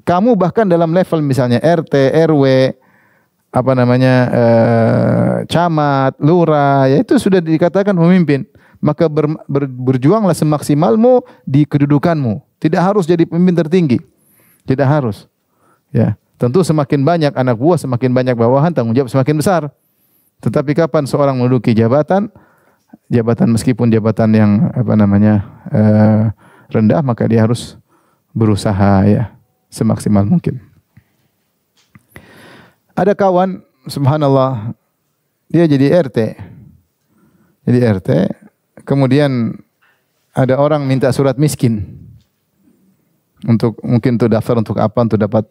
Kamu bahkan dalam level misalnya RT, RW, apa namanya, camat, lurah, ya itu sudah dikatakan pemimpin. Maka berjuanglah semaksimalmu di kedudukanmu. Tidak harus jadi pemimpin tertinggi. Tidak harus. Ya, tentu semakin banyak anak buah, semakin banyak bawahan, tanggung jawab semakin besar. Tetapi kapan seorang menduduki jabatan meskipun jabatan yang apa namanya rendah, maka dia harus berusaha ya semaksimal mungkin. Ada kawan, subhanallah, dia jadi RT. Jadi RT, kemudian ada orang minta surat miskin. Mungkin untuk daftar untuk apa, untuk dapat.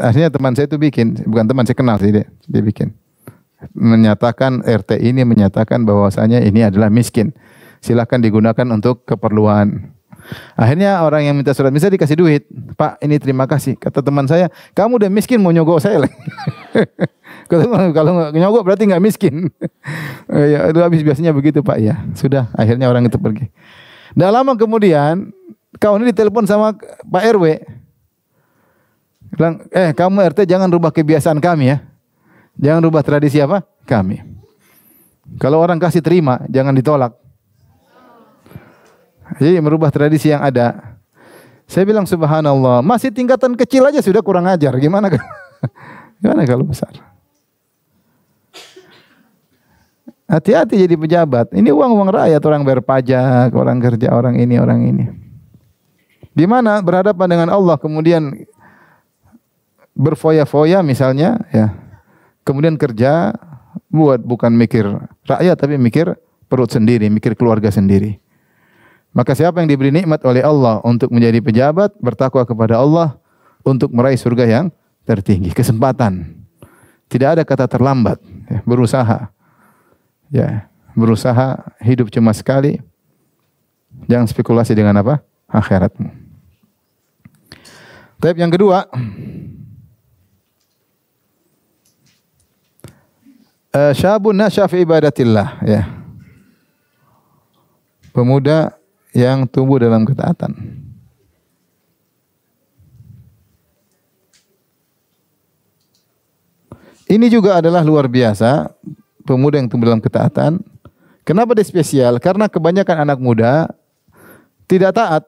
Akhirnya teman saya itu bikin, bukan teman saya kenal sih dia bikin. Menyatakan RT ini menyatakan bahwasanya ini adalah miskin. Silakan digunakan untuk keperluan. Akhirnya orang yang minta surat miskin dikasih duit. Pak, ini terima kasih. Kata teman saya, kamu udah miskin mau nyogok saya lagi. Kalau nyogok berarti nggak miskin. Ya, itu habis biasanya begitu Pak. Ya, sudah. Akhirnya orang itu pergi. Tidak lama kemudian, kawan ini ditelepon sama Pak RW. Bilang, kamu RT jangan rubah kebiasaan kami ya. Jangan rubah tradisi apa? Kami. Kalau orang kasih terima, jangan ditolak. Jadi merubah tradisi yang ada. Saya bilang subhanallah, masih tingkatan kecil aja sudah kurang ajar. Gimana kalau besar? Hati-hati jadi pejabat. Ini uang rakyat, orang bayar pajak, orang kerja, orang ini. Di mana berhadapan dengan Allah kemudian berfoya-foya misalnya, ya. Kemudian kerja bukan mikir rakyat tapi mikir perut sendiri, mikir keluarga sendiri. Maka siapa yang diberi nikmat oleh Allah untuk menjadi pejabat, bertakwa kepada Allah untuk meraih surga yang tertinggi, kesempatan. Tidak ada kata terlambat, ya, berusaha. Ya, berusaha, hidup cuma sekali. Jangan spekulasi dengan apa? Akhiratmu. Tapi yang kedua, syabun nasya fi ibadatillah, ya. Pemuda yang tumbuh dalam ketaatan. Ini juga adalah luar biasa, pemuda yang tumbuh dalam ketaatan. Kenapa dia spesial? Karena kebanyakan anak muda tidak taat.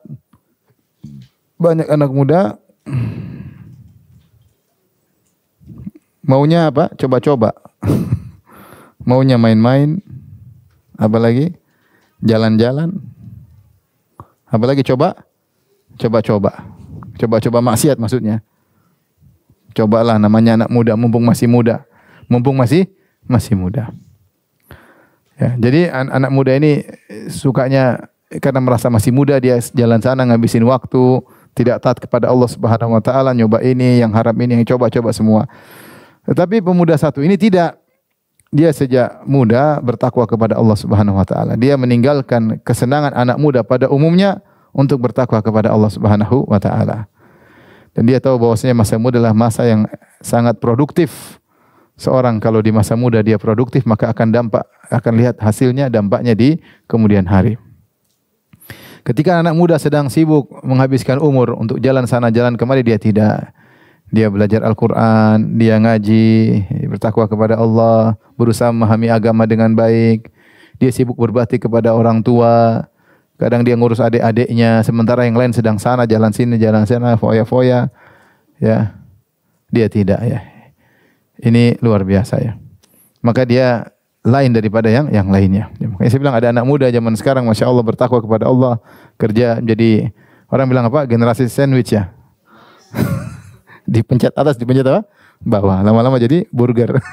Banyak anak muda maunya apa? Coba-coba. Maunya main-main, apalagi jalan-jalan, apalagi coba-coba maksiat maksudnya. Cobalah, namanya anak muda, mumpung masih muda. Ya, jadi anak muda ini sukanya karena merasa masih muda, dia jalan sana ngabisin waktu, tidak taat kepada Allah Subhanahu wa taala, nyoba ini, yang haram ini, yang coba-coba semua. Tetapi pemuda satu ini tidak. Dia sejak muda bertakwa kepada Allah Subhanahu wa taala. Dia meninggalkan kesenangan anak muda pada umumnya untuk bertakwa kepada Allah Subhanahu wa taala. Dan dia tahu bahwasanya masa muda adalah masa yang sangat produktif. Seorang kalau di masa muda dia produktif, maka akan lihat hasilnya, dampaknya di kemudian hari. Ketika anak muda sedang sibuk menghabiskan umur untuk jalan sana jalan kemari, dia tidak. Dia belajar Al-Quran, dia ngaji, bertakwa kepada Allah, berusaha memahami agama dengan baik. Dia sibuk berbakti kepada orang tua. Kadang dia ngurus adik-adiknya, sementara yang lain sedang sana, jalan sini, jalan sana, foya-foya. Ya, dia tidak ya. Ini luar biasa ya. Maka dia lain daripada yang lainnya. Makanya saya bilang ada anak muda zaman sekarang, masya Allah bertakwa kepada Allah, kerja menjadi, orang bilang apa? Generasi sandwich ya. Dipencet atas, dipencet apa? Bawah. Lama-lama jadi burger.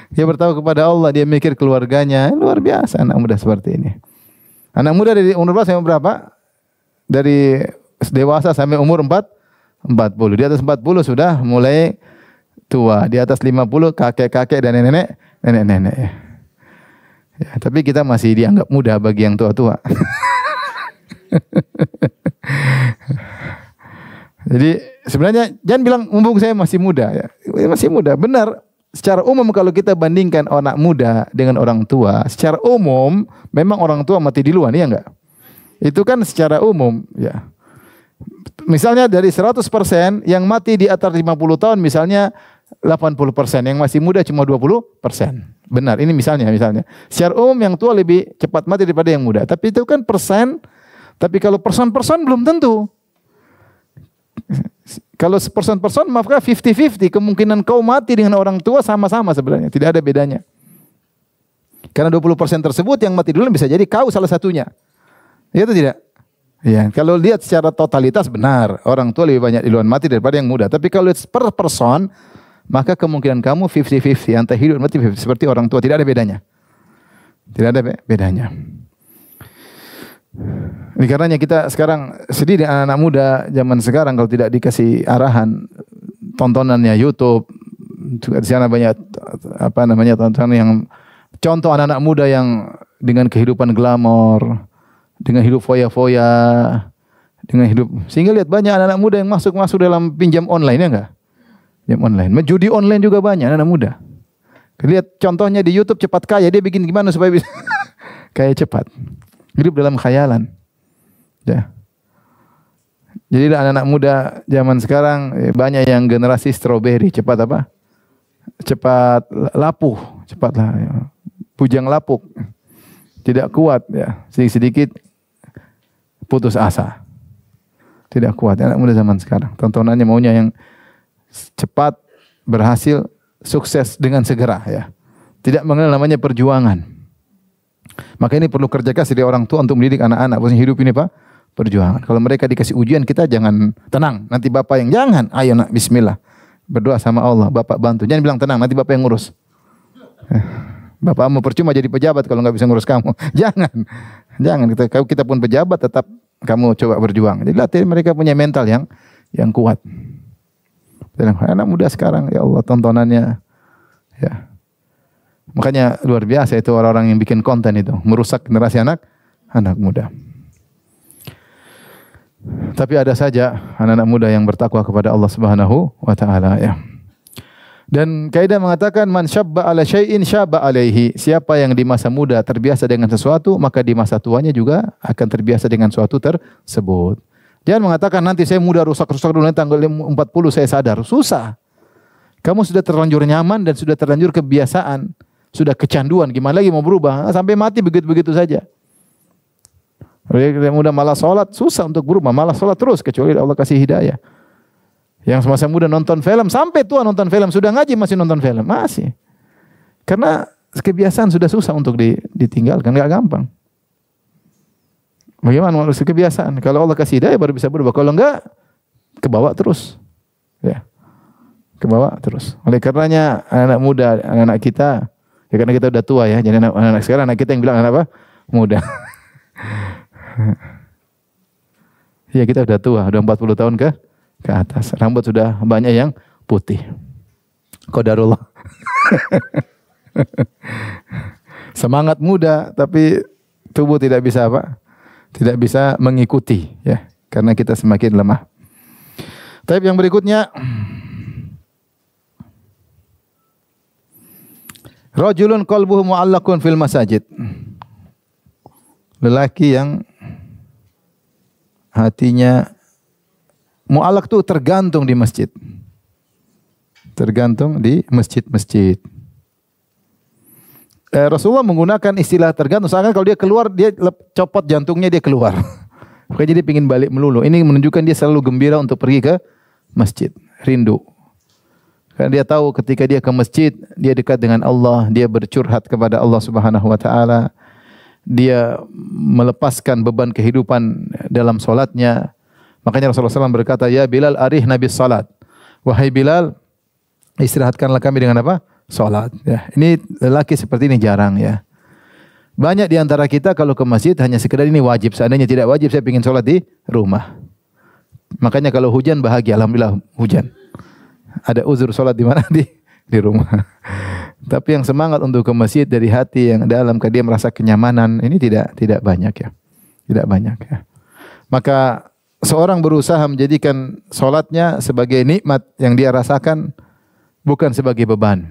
Dia bertakwa kepada Allah, dia mikir keluarganya. Luar biasa anak muda seperti ini. Anak muda dari umur berapa sampai berapa? Dari dewasa sampai umur 40. Di atas 40 sudah mulai tua, di atas 50 kakek-kakek dan nenek-nenek, nenek-nenek ya. Ya, tapi kita masih dianggap muda bagi yang tua-tua. Jadi sebenarnya jangan bilang mumpung saya masih muda ya. Masih muda, benar. Secara umum kalau kita bandingkan anak muda dengan orang tua, secara umum memang orang tua mati duluan, ya enggak? Itu kan secara umum ya. Misalnya dari 100% yang mati di atas 50 tahun misalnya 80%, yang masih muda cuma 20%. Benar, ini misalnya. Secara umum yang tua lebih cepat mati daripada yang muda. Tapi itu kan persen. Tapi kalau person-person belum tentu. Kalau person-person maafkan 50-50. Kemungkinan kau mati dengan orang tua sama-sama sebenarnya. Tidak ada bedanya. Karena 20% tersebut yang mati dulu bisa jadi kau salah satunya. Ya atau tidak? Ya, kalau lihat secara totalitas benar. Orang tua lebih banyak duluan mati daripada yang muda. Tapi kalau lihat per person, maka kemungkinan kamu 50-50 antara hidup dan mati seperti orang tua, tidak ada bedanya. Tidak ada bedanya. Ini karenanya kita sekarang sedih dengan anak-anak muda zaman sekarang kalau tidak dikasih arahan tontonannya YouTube, juga di sana banyak tontonan yang contoh anak-anak muda yang dengan kehidupan glamor, dengan hidup foya-foya, dengan hidup sehingga lihat banyak anak-anak muda yang masuk dalam pinjam online, ya enggak? Pinjam online. Judi online juga banyak anak muda. Lihat contohnya di YouTube cepat kaya, dia bikin gimana supaya bisa kaya cepat. Hidup dalam khayalan. Ya. Jadi anak-anak muda zaman sekarang banyak yang generasi strawberry, cepat apa? Cepat lapuh, cepatlah ya. Bujang lapuk. Tidak kuat ya, sedikit-sedikit putus asa. Tidak kuat anak muda zaman sekarang. Tontonannya maunya yang cepat, berhasil, sukses dengan segera ya. Tidak mengenal namanya perjuangan. Maka ini perlu kerja keras dari orang tua untuk mendidik anak-anak. Maksudnya hidup ini Pak, perjuangan. Kalau mereka dikasih ujian, kita jangan tenang. Nanti Bapak yang jangan. Ayo nak, bismillah. Berdoa sama Allah, Bapak bantu. Jangan bilang tenang, nanti Bapak yang ngurus. Bapak mau percuma jadi pejabat kalau nggak bisa ngurus kamu. Jangan. Kita pun pejabat tetap kamu coba berjuang. Jadi latih mereka punya mental yang kuat. Dan anak muda sekarang ya Allah tontonannya ya. Makanya luar biasa itu orang-orang yang bikin konten itu, merusak generasi anak muda. Tapi ada saja anak-anak muda yang bertakwa kepada Allah Subhanahu wa taala ya. Dan kaidah mengatakan man syabba ala syai'in syabba alaihi. Siapa yang di masa muda terbiasa dengan sesuatu, maka di masa tuanya juga akan terbiasa dengan sesuatu tersebut. Jangan mengatakan nanti saya muda rusak-rusak dulu nanti tanggal 40 saya sadar. Susah. Kamu sudah terlanjur nyaman dan sudah terlanjur kebiasaan. Sudah kecanduan, gimana lagi mau berubah? Sampai mati begitu-begitu saja. Kalau muda malas sholat, susah untuk berubah. Malas sholat terus, kecuali Allah kasih hidayah. Yang semasa muda nonton film, sampai tua nonton film. Sudah ngaji masih nonton film, masih. Karena kebiasaan sudah susah untuk ditinggalkan, gak gampang. Bagaimana manusia kebiasaan? Kalau Allah kasih hidayah baru bisa berubah. Kalau enggak, kebawa terus. Ya. Kebawa terus. Oleh karenanya anak muda, anak kita, ya karena kita udah tua ya, jadi anak sekarang anak kita yang bilang anak apa? Muda. Ya kita udah tua, udah 40 tahun ke atas. Rambut sudah banyak yang putih. Qadarullah. Semangat muda tapi tubuh tidak bisa apa? Tidak bisa mengikuti ya, karena kita semakin lemah. Tapi yang berikutnya rajulun qalbuhu mu'allaqun fil masajid. Lelaki yang hatinya mu'allaq itu tergantung di masjid. Tergantung di masjid-masjid. Rasulullah menggunakan istilah tergantung. Soalnya kalau dia keluar, dia copot jantungnya, dia keluar. Makanya dia ingin balik melulu. Ini menunjukkan dia selalu gembira untuk pergi ke masjid. Rindu. Karena dia tahu ketika dia ke masjid, dia dekat dengan Allah, dia bercurhat kepada Allah Subhanahu wa taala. Dia melepaskan beban kehidupan dalam salatnya. Makanya Rasulullah SAW berkata, "Ya Bilal, arihna bis salat." Wahai Bilal, istirahatkanlah kami dengan apa? Salat. Ya, ini lelaki seperti ini jarang ya. Banyak di antara kita kalau ke masjid hanya sekedar ini wajib. Seandainya tidak wajib, saya ingin salat di rumah. Makanya kalau hujan bahagia, alhamdulillah hujan. ada uzur salat di mana? Di rumah. Tapi yang semangat untuk ke masjid dari hati yang dalam, dia merasa kenyamanan, ini tidak banyak ya. Tidak banyak ya. Maka seorang berusaha menjadikan salatnya sebagai nikmat yang dia rasakan, bukan sebagai beban.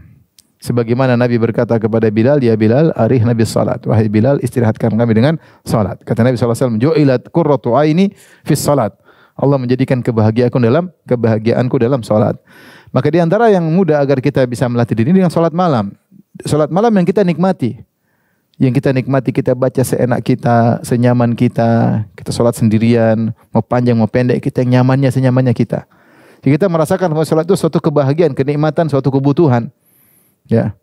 Sebagaimana Nabi berkata kepada Bilal, "Ya Bilal, arihna bis salat." Wahai Bilal, istirahatkan kami dengan salat. Kata Nabi sallallahu alaihi wasallam, "Ju'ilat qurratu aini fis salat." Allah menjadikan kebahagiaanku dalam salat. Maka di antara yang mudah agar kita bisa melatih diri dengan salat malam. Salat malam yang kita nikmati. Yang kita nikmati, kita baca seenak kita, senyaman kita. Kita salat sendirian, mau panjang mau pendek, kita yang nyamannya senyamannya kita. Jadi kita merasakan bahwa salat itu suatu kebahagiaan, kenikmatan, suatu kebutuhan. Ya.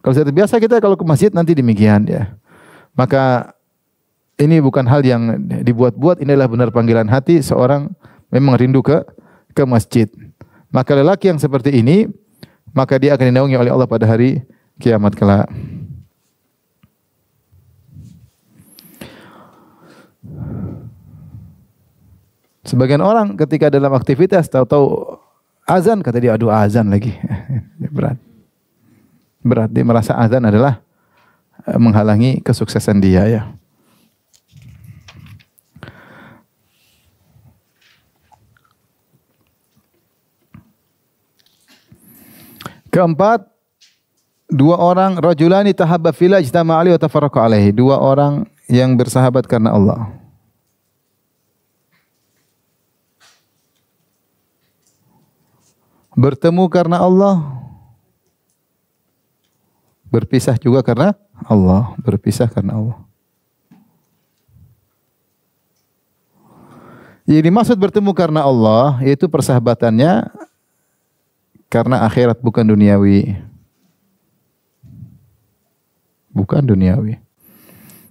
Kalau sudah terbiasa kita kalau ke masjid nanti demikian ya. Maka ini bukan hal yang dibuat-buat, inilah benar panggilan hati seorang memang rindu ke masjid. Maka lelaki yang seperti ini, maka dia akan dinaungi oleh Allah pada hari kiamat kelak. Sebagian orang ketika dalam aktivitas tahu-tahu azan, kata dia, aduh azan lagi. Berat, dia merasa azan adalah menghalangi kesuksesan dia ya. Keempat, dua orang, rajulani tahabba fillah ijtama'a alaihi wa tafarraqa alaihi. Dua orang yang bersahabat karena Allah. Bertemu karena Allah. Berpisah juga karena Allah. Berpisah karena Allah. Yang dimaksud bertemu karena Allah, yaitu persahabatannya karena akhirat, bukan duniawi. Bukan duniawi.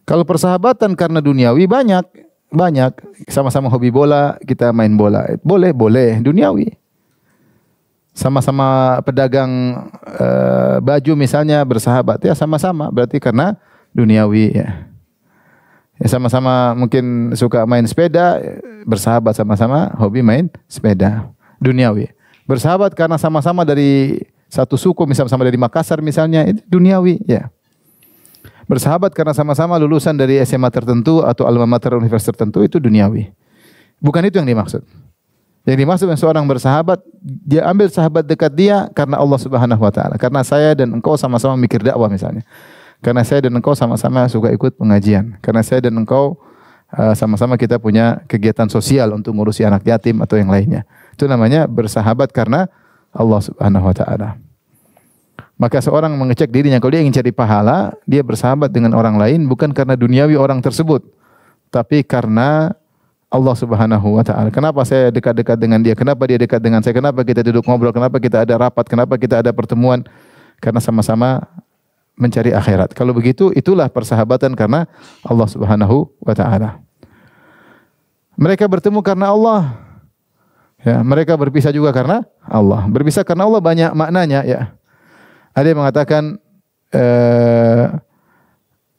Kalau persahabatan karena duniawi banyak. Sama-sama hobi bola, kita main bola. Boleh, duniawi. Sama-sama pedagang baju misalnya bersahabat, ya sama-sama, berarti karena duniawi ya. Ya sama-sama mungkin suka main sepeda, bersahabat sama-sama hobi main sepeda, duniawi. Bersahabat karena sama-sama dari satu suku, misalnya sama dari Makassar misalnya, itu duniawi ya. Bersahabat karena sama-sama lulusan dari SMA tertentu atau alma mater universitas tertentu, itu duniawi. Bukan itu yang dimaksud. Yang dimaksud dengan seorang bersahabat, dia ambil sahabat dekat dia karena Allah Subhanahu wa taala. Karena saya dan engkau sama-sama mikir dakwah misalnya. Karena saya dan engkau sama-sama suka ikut pengajian. Karena saya dan engkau sama-sama kita punya kegiatan sosial untuk ngurusi anak yatim atau yang lainnya. Itu namanya bersahabat karena Allah Subhanahu wa taala. Maka seorang mengecek dirinya, kalau dia ingin cari pahala, dia bersahabat dengan orang lain bukan karena duniawi orang tersebut, tapi karena Allah Subhanahu wa taala. Kenapa saya dekat-dekat dengan dia? Kenapa dia dekat dengan saya? Kenapa kita duduk ngobrol? Kenapa kita ada rapat? Kenapa kita ada pertemuan? Karena sama-sama mencari akhirat. Kalau begitu, itulah persahabatan karena Allah Subhanahu wa taala. Mereka bertemu karena Allah. Ya, mereka berpisah juga karena Allah. Berpisah karena Allah banyak maknanya ya. Ada yang mengatakan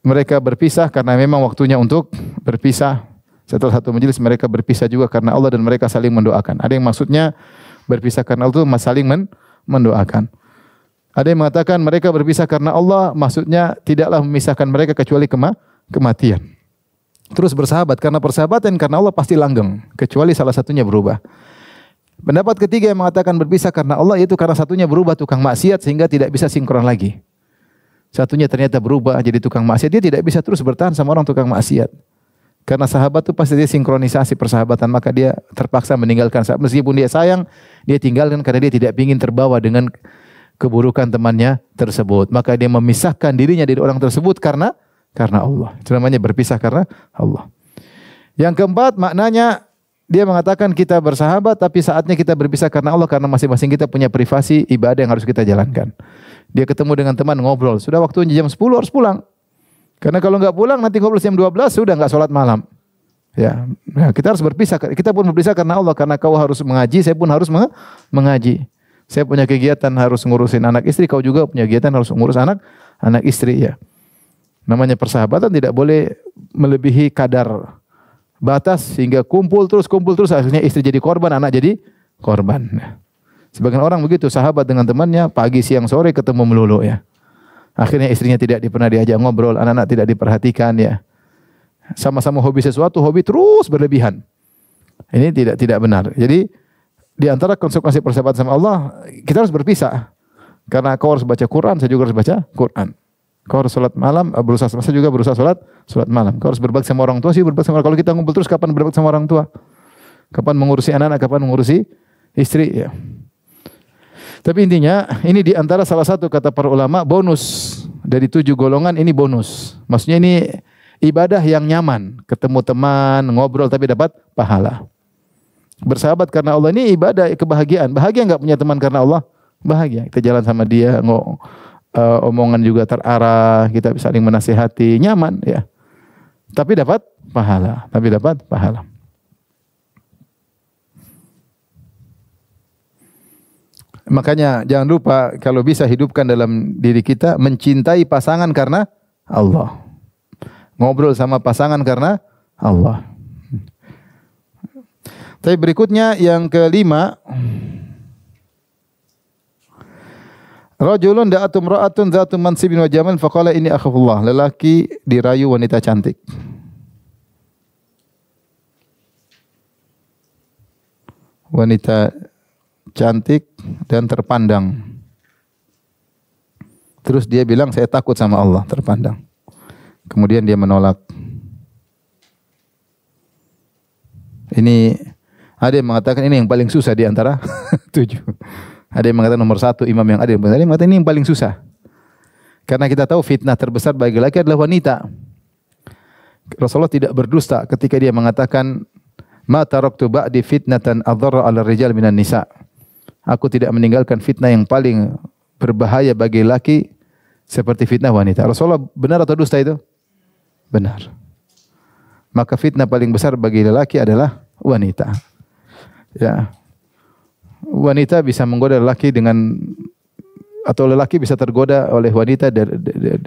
mereka berpisah karena memang waktunya untuk berpisah. Setelah satu majelis mereka berpisah juga karena Allah dan mereka saling mendoakan. Ada yang maksudnya berpisah karena Allah itu saling mendoakan. Ada yang mengatakan mereka berpisah karena Allah, maksudnya tidaklah memisahkan mereka kecuali kematian. Terus bersahabat karena persahabatan karena Allah pasti langgeng, kecuali salah satunya berubah. Pendapat ketiga yang mengatakan berpisah karena Allah, yaitu karena satunya berubah tukang maksiat sehingga tidak bisa sinkron lagi. Satunya ternyata berubah jadi tukang maksiat, dia tidak bisa terus bertahan sama orang tukang maksiat. Karena sahabat itu pasti dia sinkronisasi persahabatan, maka dia terpaksa meninggalkan sahabat. Meskipun dia sayang, dia tinggalkan karena dia tidak ingin terbawa dengan keburukan temannya tersebut. Maka dia memisahkan dirinya dari orang tersebut karena Allah. Itu namanya berpisah karena Allah. Yang keempat, maknanya dia mengatakan kita bersahabat tapi saatnya kita berpisah karena Allah, karena masing-masing kita punya privasi ibadah yang harus kita jalankan. Dia ketemu dengan teman ngobrol, sudah waktunya jam 10 harus pulang. Karena kalau enggak pulang nanti ngobrol jam 12 sudah enggak sholat malam. Ya, nah, kita harus berpisah. Kita pun berpisah karena Allah, karena kau harus mengaji, saya pun harus mengaji. Saya punya kegiatan harus ngurusin anak istri, kau juga punya kegiatan harus ngurus anak istri ya. Namanya persahabatan tidak boleh melebihi kadar batas sehingga kumpul terus akhirnya istri jadi korban, anak jadi korban. Sebagian orang begitu, sahabat dengan temannya pagi, siang, sore ketemu melulu ya. Akhirnya istrinya tidak pernah diajak ngobrol, anak-anak tidak diperhatikan ya. Sama-sama hobi sesuatu, hobi terus berlebihan. Ini tidak benar. Jadi di antara konsekuensi persahabatan sama Allah, kita harus berpisah. Karena kau harus baca Quran, saya juga harus baca Quran. Kau harus salat malam, saya juga berusaha salat malam. Kau harus berbakti sama orang tua, sih berbakti sama orang. Kalau kita ngumpul terus, kapan berbakti sama orang tua? Kapan mengurusi anak-anak, kapan mengurusi istri ya. Tapi intinya ini di antara salah satu kata para ulama bonus dari 7 golongan ini bonus. Maksudnya ini ibadah yang nyaman, ketemu teman, ngobrol tapi dapat pahala. Bersahabat karena Allah ini ibadah kebahagiaan. Bahagia enggak punya teman karena Allah? Bahagia. Kita jalan sama dia, omongan juga terarah, kita bisa saling menasihati, nyaman ya. Tapi dapat pahala. Makanya jangan lupa kalau bisa hidupkan dalam diri kita mencintai pasangan karena Allah. Ngobrol sama pasangan karena Allah. Tapi berikutnya yang kelima, rajulun da'atum ra'atun dzatu mansibin wa jamal faqala inni akhafullah. Lelaki dirayu wanita cantik. Wanita cantik dan terpandang. Terus dia bilang, saya takut sama Allah, terpandang. Kemudian dia menolak. Ini ada yang mengatakan ini yang paling susah di antara 7. Ada yang mengatakan nomor 1 imam yang adil. Ada yang mengatakan ini yang paling susah. Karena kita tahu fitnah terbesar bagi laki adalah wanita. Rasulullah tidak berdusta ketika dia mengatakan, ma taraktu ba'di fitnatan adharra 'ala rijal minan nisa. Aku tidak meninggalkan fitnah yang paling berbahaya bagi laki seperti fitnah wanita. Rasulullah benar atau dusta itu? Benar. Maka fitnah paling besar bagi lelaki adalah wanita. Ya. Wanita bisa menggoda lelaki atau lelaki bisa tergoda oleh wanita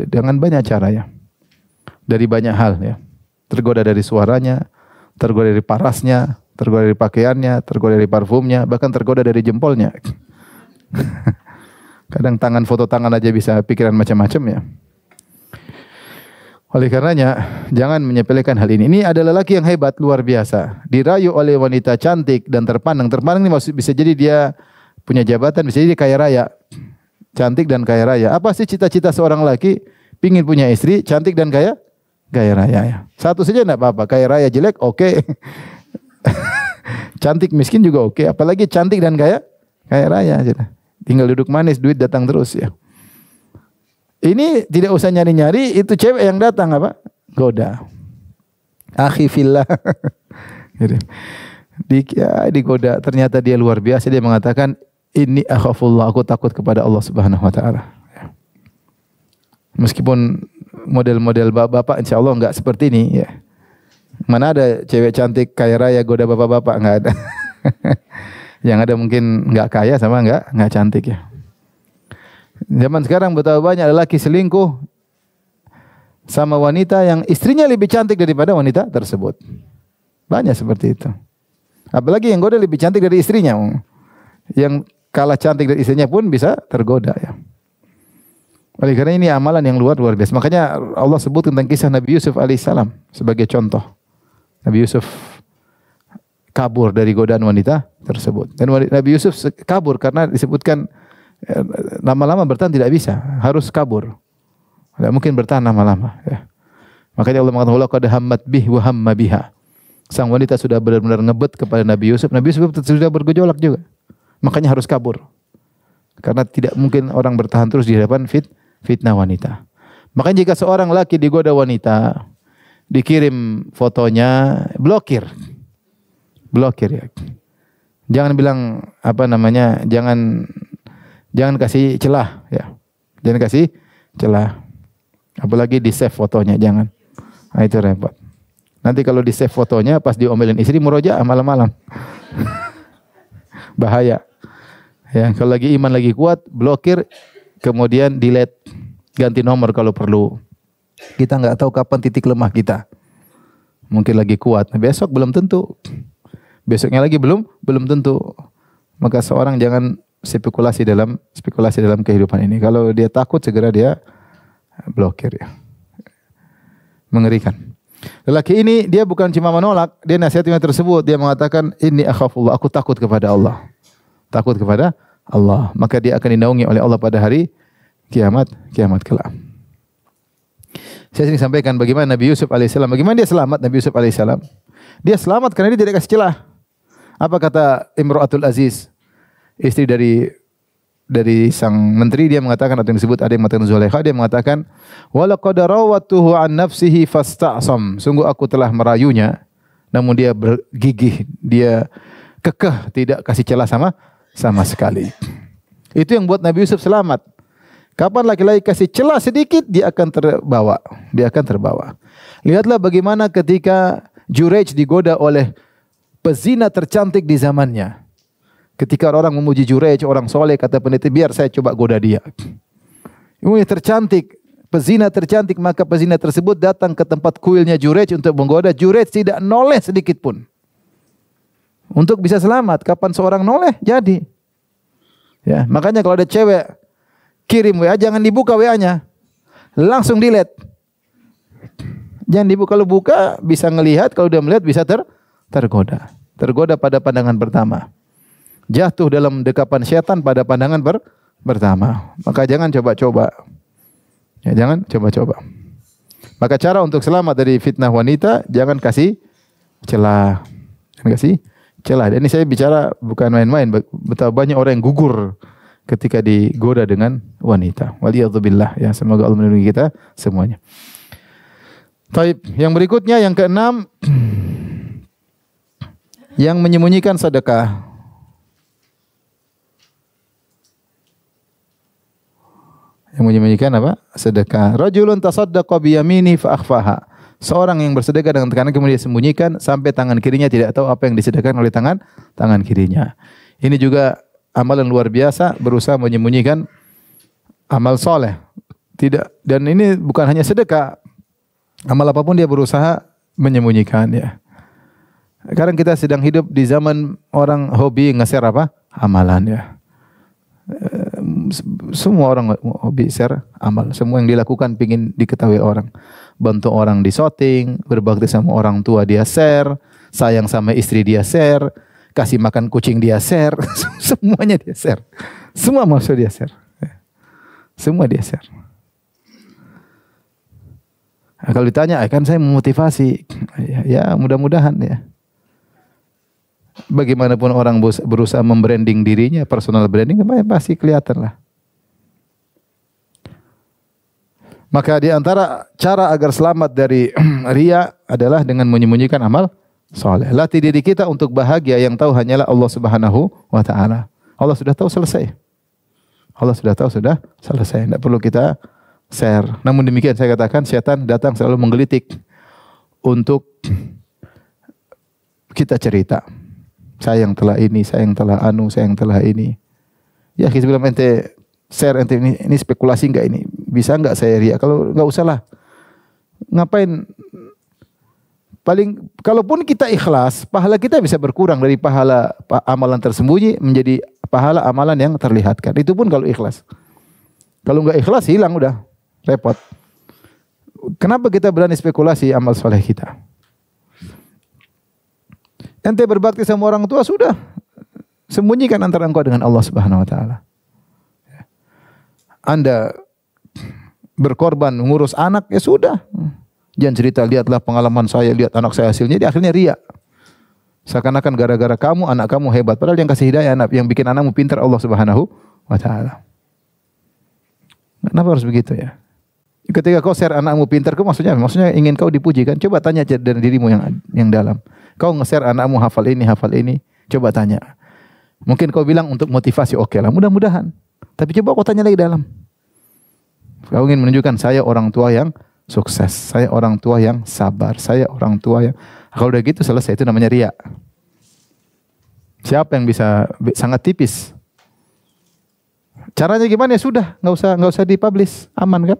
dengan banyak cara ya. Dari banyak hal ya. Tergoda dari suaranya, tergoda dari parasnya, tergoda dari pakaiannya, tergoda dari parfumnya, bahkan tergoda dari jempolnya. Kadang foto tangan aja bisa pikiran macam-macam ya. Oleh karenanya, jangan menyepelekan hal ini. Ini adalah lelaki yang hebat, luar biasa. Dirayu oleh wanita cantik dan terpandang. Terpandang ini maksud bisa jadi dia punya jabatan, bisa jadi dia kaya raya. Cantik dan kaya raya. Apa sih cita-cita seorang lelaki? Pingin punya istri, cantik dan kaya raya ya. Satu saja enggak apa-apa. Kaya raya jelek, oke. Cantik miskin juga oke. Apalagi cantik dan kaya raya. Tinggal duduk manis, duit datang terus ya. Ini tidak usah nyari-nyari, itu cewek yang datang apa? Goda. Akhi fillah. Gitu. Digoda. Ternyata dia luar biasa. Dia mengatakan, inni akhafullah. Aku takut kepada Allah Subhanahu Wa Taala. Meskipun model-model bapak insya Allah enggak seperti ini. Ya. Mana ada cewek cantik kaya raya goda bapak-bapak? Enggak ada. Yang ada mungkin enggak kaya sama enggak cantik ya. Zaman sekarang betapa banyak lelaki selingkuh sama wanita yang istrinya lebih cantik daripada wanita tersebut. Banyak seperti itu. Apalagi yang goda lebih cantik dari istrinya. Yang kalah cantik dari istrinya pun bisa tergoda ya. Oleh karena ini amalan yang luar biasa. Makanya Allah sebut tentang kisah Nabi Yusuf alaihissalam sebagai contoh. Nabi Yusuf kabur dari godaan wanita tersebut. Dan Nabi Yusuf kabur karena disebutkan lama-lama bertahan tidak bisa, harus kabur. Tidak mungkin bertahan lama-lama. Ya. Makanya Allah mengatakan, "Laqad hammat bih wa hamma biha." Sang wanita sudah benar-benar ngebet kepada Nabi Yusuf. Nabi Yusuf sudah bergejolak juga. Makanya harus kabur. Karena tidak mungkin orang bertahan terus di hadapan fitnah wanita. Makanya jika seorang laki digoda wanita, dikirim fotonya, blokir ya. Jangan bilang jangan kasih celah ya. Jangan kasih celah. Apalagi di save fotonya, jangan. Nah, itu repot. Nanti kalau di save fotonya pas diomelin istri murojaah malam-malam. Bahaya. Ya, kalau lagi iman lagi kuat, blokir, kemudian delete, ganti nomor kalau perlu. Kita enggak tahu kapan titik lemah kita. Mungkin lagi kuat, besok belum tentu. Besoknya lagi belum tentu. Maka seorang jangan spekulasi dalam kehidupan ini. Kalau dia takut segera dia blokir ya. Mengerikan. Lelaki ini dia bukan cuma menolak, dia nasihatnya tersebut, dia mengatakan inni akhafullah, aku takut kepada Allah. Takut kepada Allah, maka dia akan dinaungi oleh Allah pada hari kiamat kelak. Saya sering sampaikan bagaimana Nabi Yusuf alaihissalam, bagaimana dia selamat Nabi Yusuf alaihissalam. Dia selamat karena dia tidak kasih celah. Apa kata Imra'atul Aziz, istri dari sang menteri, dia mengatakan, atau yang disebut ada yang mengatakan Zulaikha, dia mengatakan walaqad rawatuhu an nafsihi fasta'sam, sungguh aku telah merayunya namun dia bergigih, dia kekeh tidak kasih celah sama sekali. Itu yang buat Nabi Yusuf selamat. Kapan laki-laki kasih celah sedikit, dia akan terbawa. Lihatlah bagaimana ketika Jurej digoda oleh pezina tercantik di zamannya. Ketika orang memuji Jurej, orang soleh, kata peneliti, biar saya coba goda dia. Ini tercantik, pezina tercantik, maka pezina tersebut datang ke tempat kuilnya Jurej untuk menggoda. Jurej tidak noleh sedikit pun. Untuk bisa selamat, kapan seorang noleh, jadi. Ya, makanya kalau ada cewek kirim WA, jangan dibuka WA-nya. Langsung delete. Jangan dibuka, kalau buka bisa ngelihat, kalau udah melihat bisa tergoda. Tergoda pada pandangan pertama. Jatuh dalam dekapan setan pada pandangan pertama. Maka jangan coba-coba. Ya, jangan coba-coba. Maka cara untuk selamat dari fitnah wanita, jangan kasih celah. Jangan kasih celah. Dan ini saya bicara bukan main-main. Betapa banyak orang yang gugur ketika digoda dengan wanita. Waliyadzubillah. Ya, semoga Allah melindungi kita semuanya. Baik, yang berikutnya yang keenam, yang menyembunyikan sedekah. Yang menyembunyikan apa? Sedekah. Rajulun tasaddaqa biyamini fa akhfaha. Seorang yang bersedekah dengan tangan kemudian dia sembunyikan sampai tangan kirinya tidak tahu apa yang disedekahkan oleh tangan kirinya. Ini juga amalan luar biasa, berusaha menyembunyikan amal soleh. Tidak, dan ini bukan hanya sedekah. Amal apapun dia berusaha menyembunyikan ya. Sekarang kita sedang hidup di zaman orang hobi nge-share apa? Amalan ya. Semua orang hobi share amal. Semua yang dilakukan pingin diketahui orang. Bantu orang di shooting, berbakti sama orang tua dia share, sayang sama istri dia share, kasih makan kucing dia share, semuanya dia share. Semua maksud dia share. Semua dia share. Nah, kalau ditanya, kan saya memotivasi. Ya mudah-mudahan ya. Bagaimanapun orang berusaha membranding dirinya, personal branding, pasti kelihatan lah. Maka di antara cara agar selamat dari riya adalah dengan menyembunyikan amal soleh. Latih diri kita untuk bahagia, yang tahu hanyalah Allah Subhanahu wa Ta'ala. Allah sudah tahu, selesai. Allah sudah tahu, sudah selesai. Tidak perlu kita share. Namun demikian saya katakan, setan datang selalu menggelitik untuk kita cerita. Saya yang telah ini, saya yang telah anu, saya yang telah ini. Ya, sebelum ente share, ente ini spekulasi enggak ini? Bisa enggak saya riya? Kalau enggak usah lah. Ngapain? Paling kalaupun kita ikhlas, pahala kita bisa berkurang dari pahala amalan tersembunyi menjadi pahala amalan yang terlihatkan. Itu pun kalau ikhlas. Kalau enggak ikhlas, hilang udah. Repot. Kenapa kita berani spekulasi amal soleh kita? Ente berbakti sama orang tua, sudah. Sembunyikan antara engkau dengan Allah Subhanahu wa Ta'ala. Anda berkorban ngurus anak, ya sudah. Jangan cerita, lihatlah pengalaman saya, lihat anak saya hasilnya, dia akhirnya riya. Seakan-akan gara-gara kamu, anak kamu hebat. Padahal yang kasih hidayah, yang bikin anakmu pintar Allah Subhanahu wa Ta'ala. Kenapa harus begitu ya? Ketika kau share anakmu pintar, maksudnya ingin kau dipuji kan? Coba tanya dari dirimu yang dalam. Kau nge-share anakmu hafal ini, coba tanya. Mungkin kau bilang untuk motivasi, oke lah, mudah-mudahan. Tapi coba kau tanya lagi dalam. Kau ingin menunjukkan saya orang tua yang sukses, saya orang tua yang sabar, saya orang tua yang... Kalau udah gitu selesai, itu namanya riya. Siapa yang bisa? Sangat tipis. Caranya gimana? Ya sudah, nggak usah dipublish, aman kan?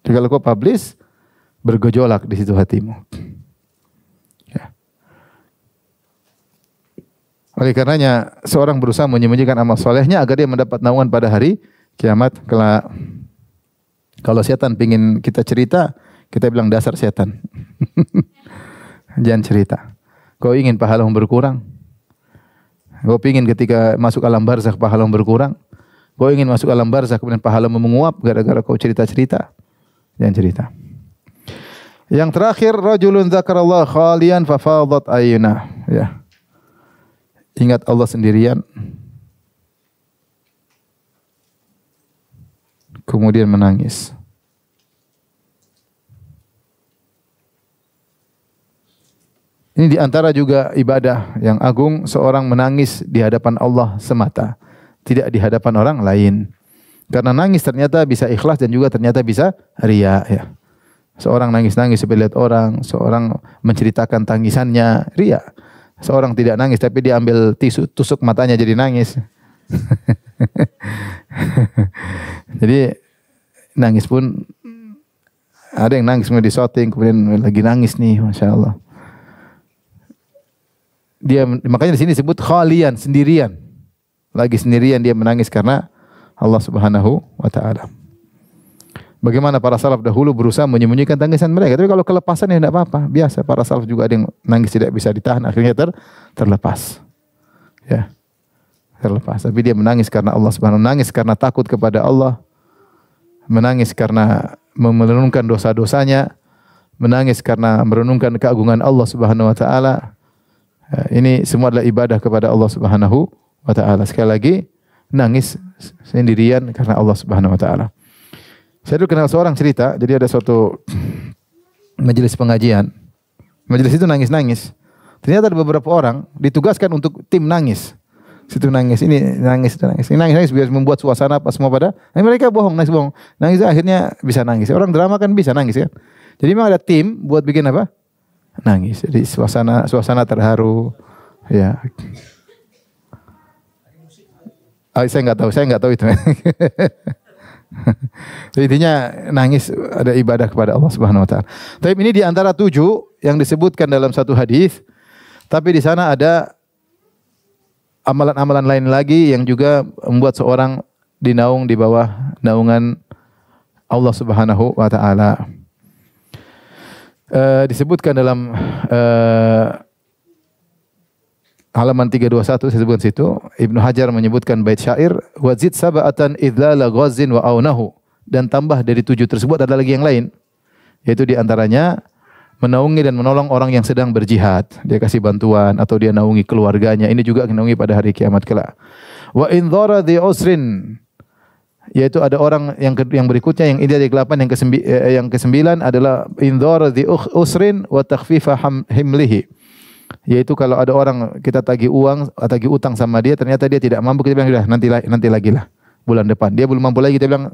Jadi kalau kau publish, bergejolak di situ hatimu. Ya. Oleh karenanya seorang berusaha menyembunyikan amal solehnya agar dia mendapat naungan pada hari kiamat kelak. Kalau setan pingin kita cerita, kita bilang dasar setan. Jangan cerita. Kau ingin pahalamu berkurang? Kau ingin ketika masuk alam barzakh pahalamu berkurang? Kau ingin masuk alam barzakh kemudian pahalamu menguap gara-gara kau cerita-cerita? Jangan cerita. Yang terakhir, rajulun dzakarallah khalian fafadat ayyunah. Ya. Ingat Allah sendirian, kemudian menangis. Ini diantara juga ibadah yang agung, seorang menangis di hadapan Allah semata, tidak di hadapan orang lain. Karena nangis ternyata bisa ikhlas dan juga ternyata bisa riya. Ya. Seorang nangis-nangis supaya lihat orang, seorang menceritakan tangisannya, riya. Seorang tidak nangis tapi dia ambil tisu tusuk matanya jadi nangis. Jadi nangis pun ada yang nangis mau disoting kemudian lagi nangis nih, masya Allah. Dia makanya di sini disebut khalian, sendirian. Lagi sendirian dia menangis karena Allah Subhanahu wa taala. Bagaimana para salaf dahulu berusaha menyembunyikan tangisan mereka. Tapi kalau kelepasan ya tidak apa-apa. Biasa para salaf juga ada yang nangis tidak bisa ditahan. Akhirnya terlepas. Ya, terlepas. Tapi dia menangis karena Allah Subhanahu wa taala. Menangis karena takut kepada Allah. Menangis karena merenungkan dosa-dosanya. Menangis karena merenungkan keagungan Allah Subhanahu wa taala. Ini semua adalah ibadah kepada Allah Subhanahu wa taala. Sekali lagi, nangis sendirian karena Allah Subhanahu wa taala. Saya dulu kenal seorang cerita, jadi ada suatu majelis pengajian. Majelis itu nangis-nangis. Ternyata ada beberapa orang ditugaskan untuk tim nangis. Situ nangis, ini nangis, nangis. Ini nangis biar membuat suasana pas semua pada. Mereka bohong, nangis bohong. Nangis akhirnya bisa nangis. Orang drama kan bisa nangis kan. Jadi memang ada tim buat bikin apa? Nangis. Jadi suasana terharu. Ya. Saya nggak tahu itu. Jadi intinya nangis ada ibadah kepada Allah Subhanahu wa taala. Tapi ini di antara 7 yang disebutkan dalam satu hadis. Tapi di sana ada amalan-amalan lain lagi yang juga membuat seorang dinaung di bawah naungan Allah Subhanahu wa taala. Disebutkan dalam halaman 321 saya sebutkan situ, Ibnu Hajar menyebutkan bait syair wazid sab'atan idlala ghazin wa aunahu, dan tambah dari 7 tersebut ada lagi yang lain, yaitu di antaranya menaungi dan menolong orang yang sedang berjihad, dia kasih bantuan atau dia naungi keluarganya, ini juga naungi pada hari kiamat kelak. Wa in dhara dhi usrin, yaitu ada orang yang berikutnya yang ini dari 8 yang ke-9 adalah in dhara dhi usrin wa takhfifa himlihi. Yaitu kalau ada orang kita tagih utang sama dia, ternyata dia tidak mampu, kita bilang nanti lagi lah bulan depan. Dia belum mampu lagi, kita bilang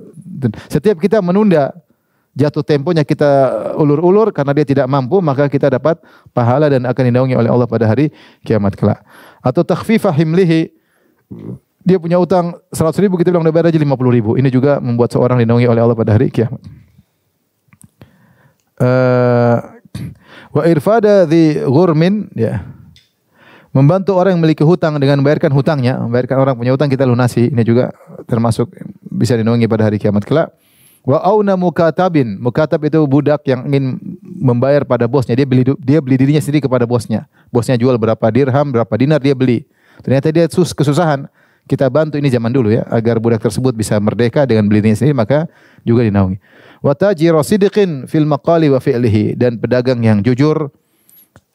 setiap kita menunda jatuh temponya kita ulur-ulur karena dia tidak mampu, maka kita dapat pahala dan akan dinaungi oleh Allah pada hari kiamat kelak. Atau takhfifah himlihi, dia punya utang 100.000, kita bilang udah bayar aja 50.000. Ini juga membuat seorang dinaungi oleh Allah pada hari kiamat. Wa irfada dhi ghurmin, ya. Membantu orang yang memiliki hutang dengan membayarkan hutangnya, membayarkan orang punya hutang kita lunasi. Ini juga termasuk bisa dinaungi pada hari kiamat kelak. Wa auna mukatabin, mukatab itu budak yang ingin membayar pada bosnya, dia beli dirinya sendiri kepada bosnya. Bosnya jual berapa dirham, berapa dinar dia beli. Ternyata dia kesusahan. Kita bantu, ini zaman dulu ya, agar budak tersebut bisa merdeka dengan beli dirinya sendiri, maka juga dinaungi. Wa tajir sidqin fil maqali wa fi'lihi, dan pedagang yang jujur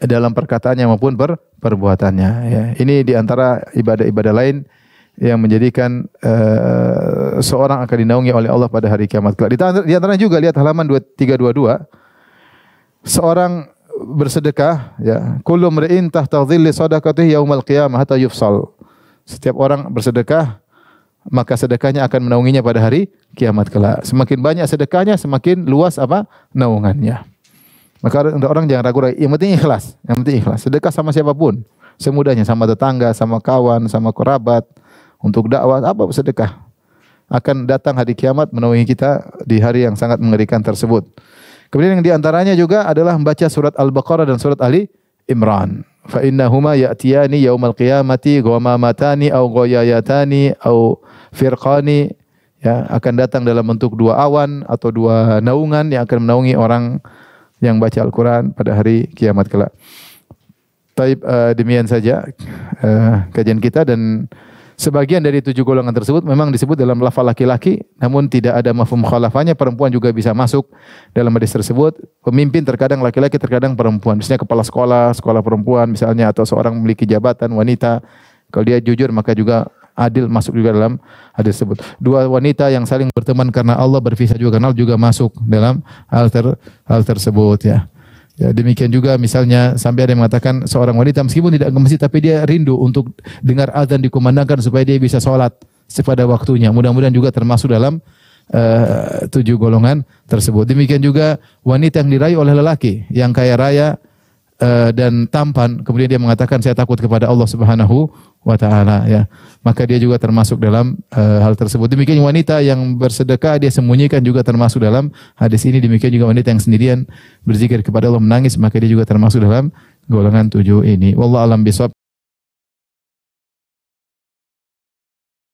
dalam perkataannya maupun perbuatannya, ya. Ini di antara ibadah-ibadah lain yang menjadikan seorang akan dinaungi oleh Allah pada hari kiamat kelak. Di antaranya juga lihat halaman 322. Seorang bersedekah, ya, kullu mri'in tahta dhilli shadaqatihi yaumal qiyamah hatta yufsal. Setiap orang bersedekah, maka sedekahnya akan menaunginya pada hari kiamat kelak. Semakin banyak sedekahnya, semakin luas apa? Naungannya. Maka orang jangan ragu-ragu, yang penting ikhlas. Yang penting ikhlas. Sedekah sama siapapun, semudahnya, sama tetangga, sama kawan, sama kerabat, untuk dakwah, apa sedekah akan datang hari kiamat menaungi kita di hari yang sangat mengerikan tersebut. Kemudian yang di antaranya juga adalah membaca surat Al-Baqarah dan surat Ali Imran. fa innahuma ya'tiyani yaumal qiyamati ghamamatani aw ghayayatani aw firqani, ya, akan datang dalam bentuk dua awan atau dua naungan yang akan menaungi orang yang baca Al-Quran pada hari kiamat kelak. Taib, demikian saja kajian kita, dan sebagian dari 7 golongan tersebut memang disebut dalam lafal laki-laki, namun tidak ada mafhum mukhalafahnya, perempuan juga bisa masuk dalam hadis tersebut. Pemimpin terkadang laki-laki, terkadang perempuan. Misalnya kepala sekolah, sekolah perempuan misalnya, atau seorang memiliki jabatan wanita, kalau dia jujur maka juga adil, masuk juga dalam hadis tersebut. 2 wanita yang saling berteman karena Allah, berpisah juga karena Allah, juga masuk dalam hal tersebut, ya. Ya, demikian juga misalnya sampai ada yang mengatakan seorang wanita meskipun tidak ke masjid tapi dia rindu untuk dengar azan dikumandangkan supaya dia bisa sholat pada waktunya. Mudah-mudahan juga termasuk dalam 7 golongan tersebut. Demikian juga wanita yang dirayu oleh lelaki yang kaya raya dan tampan, kemudian dia mengatakan saya takut kepada Allah Subhanahu wa taala, ya. Maka dia juga termasuk dalam hal tersebut. Demikian wanita yang bersedekah dia sembunyikan juga termasuk dalam hadis ini. Demikian juga wanita yang sendirian berzikir kepada Allah menangis, maka dia juga termasuk dalam golongan 7 ini. Wallahu a'lam bishawab.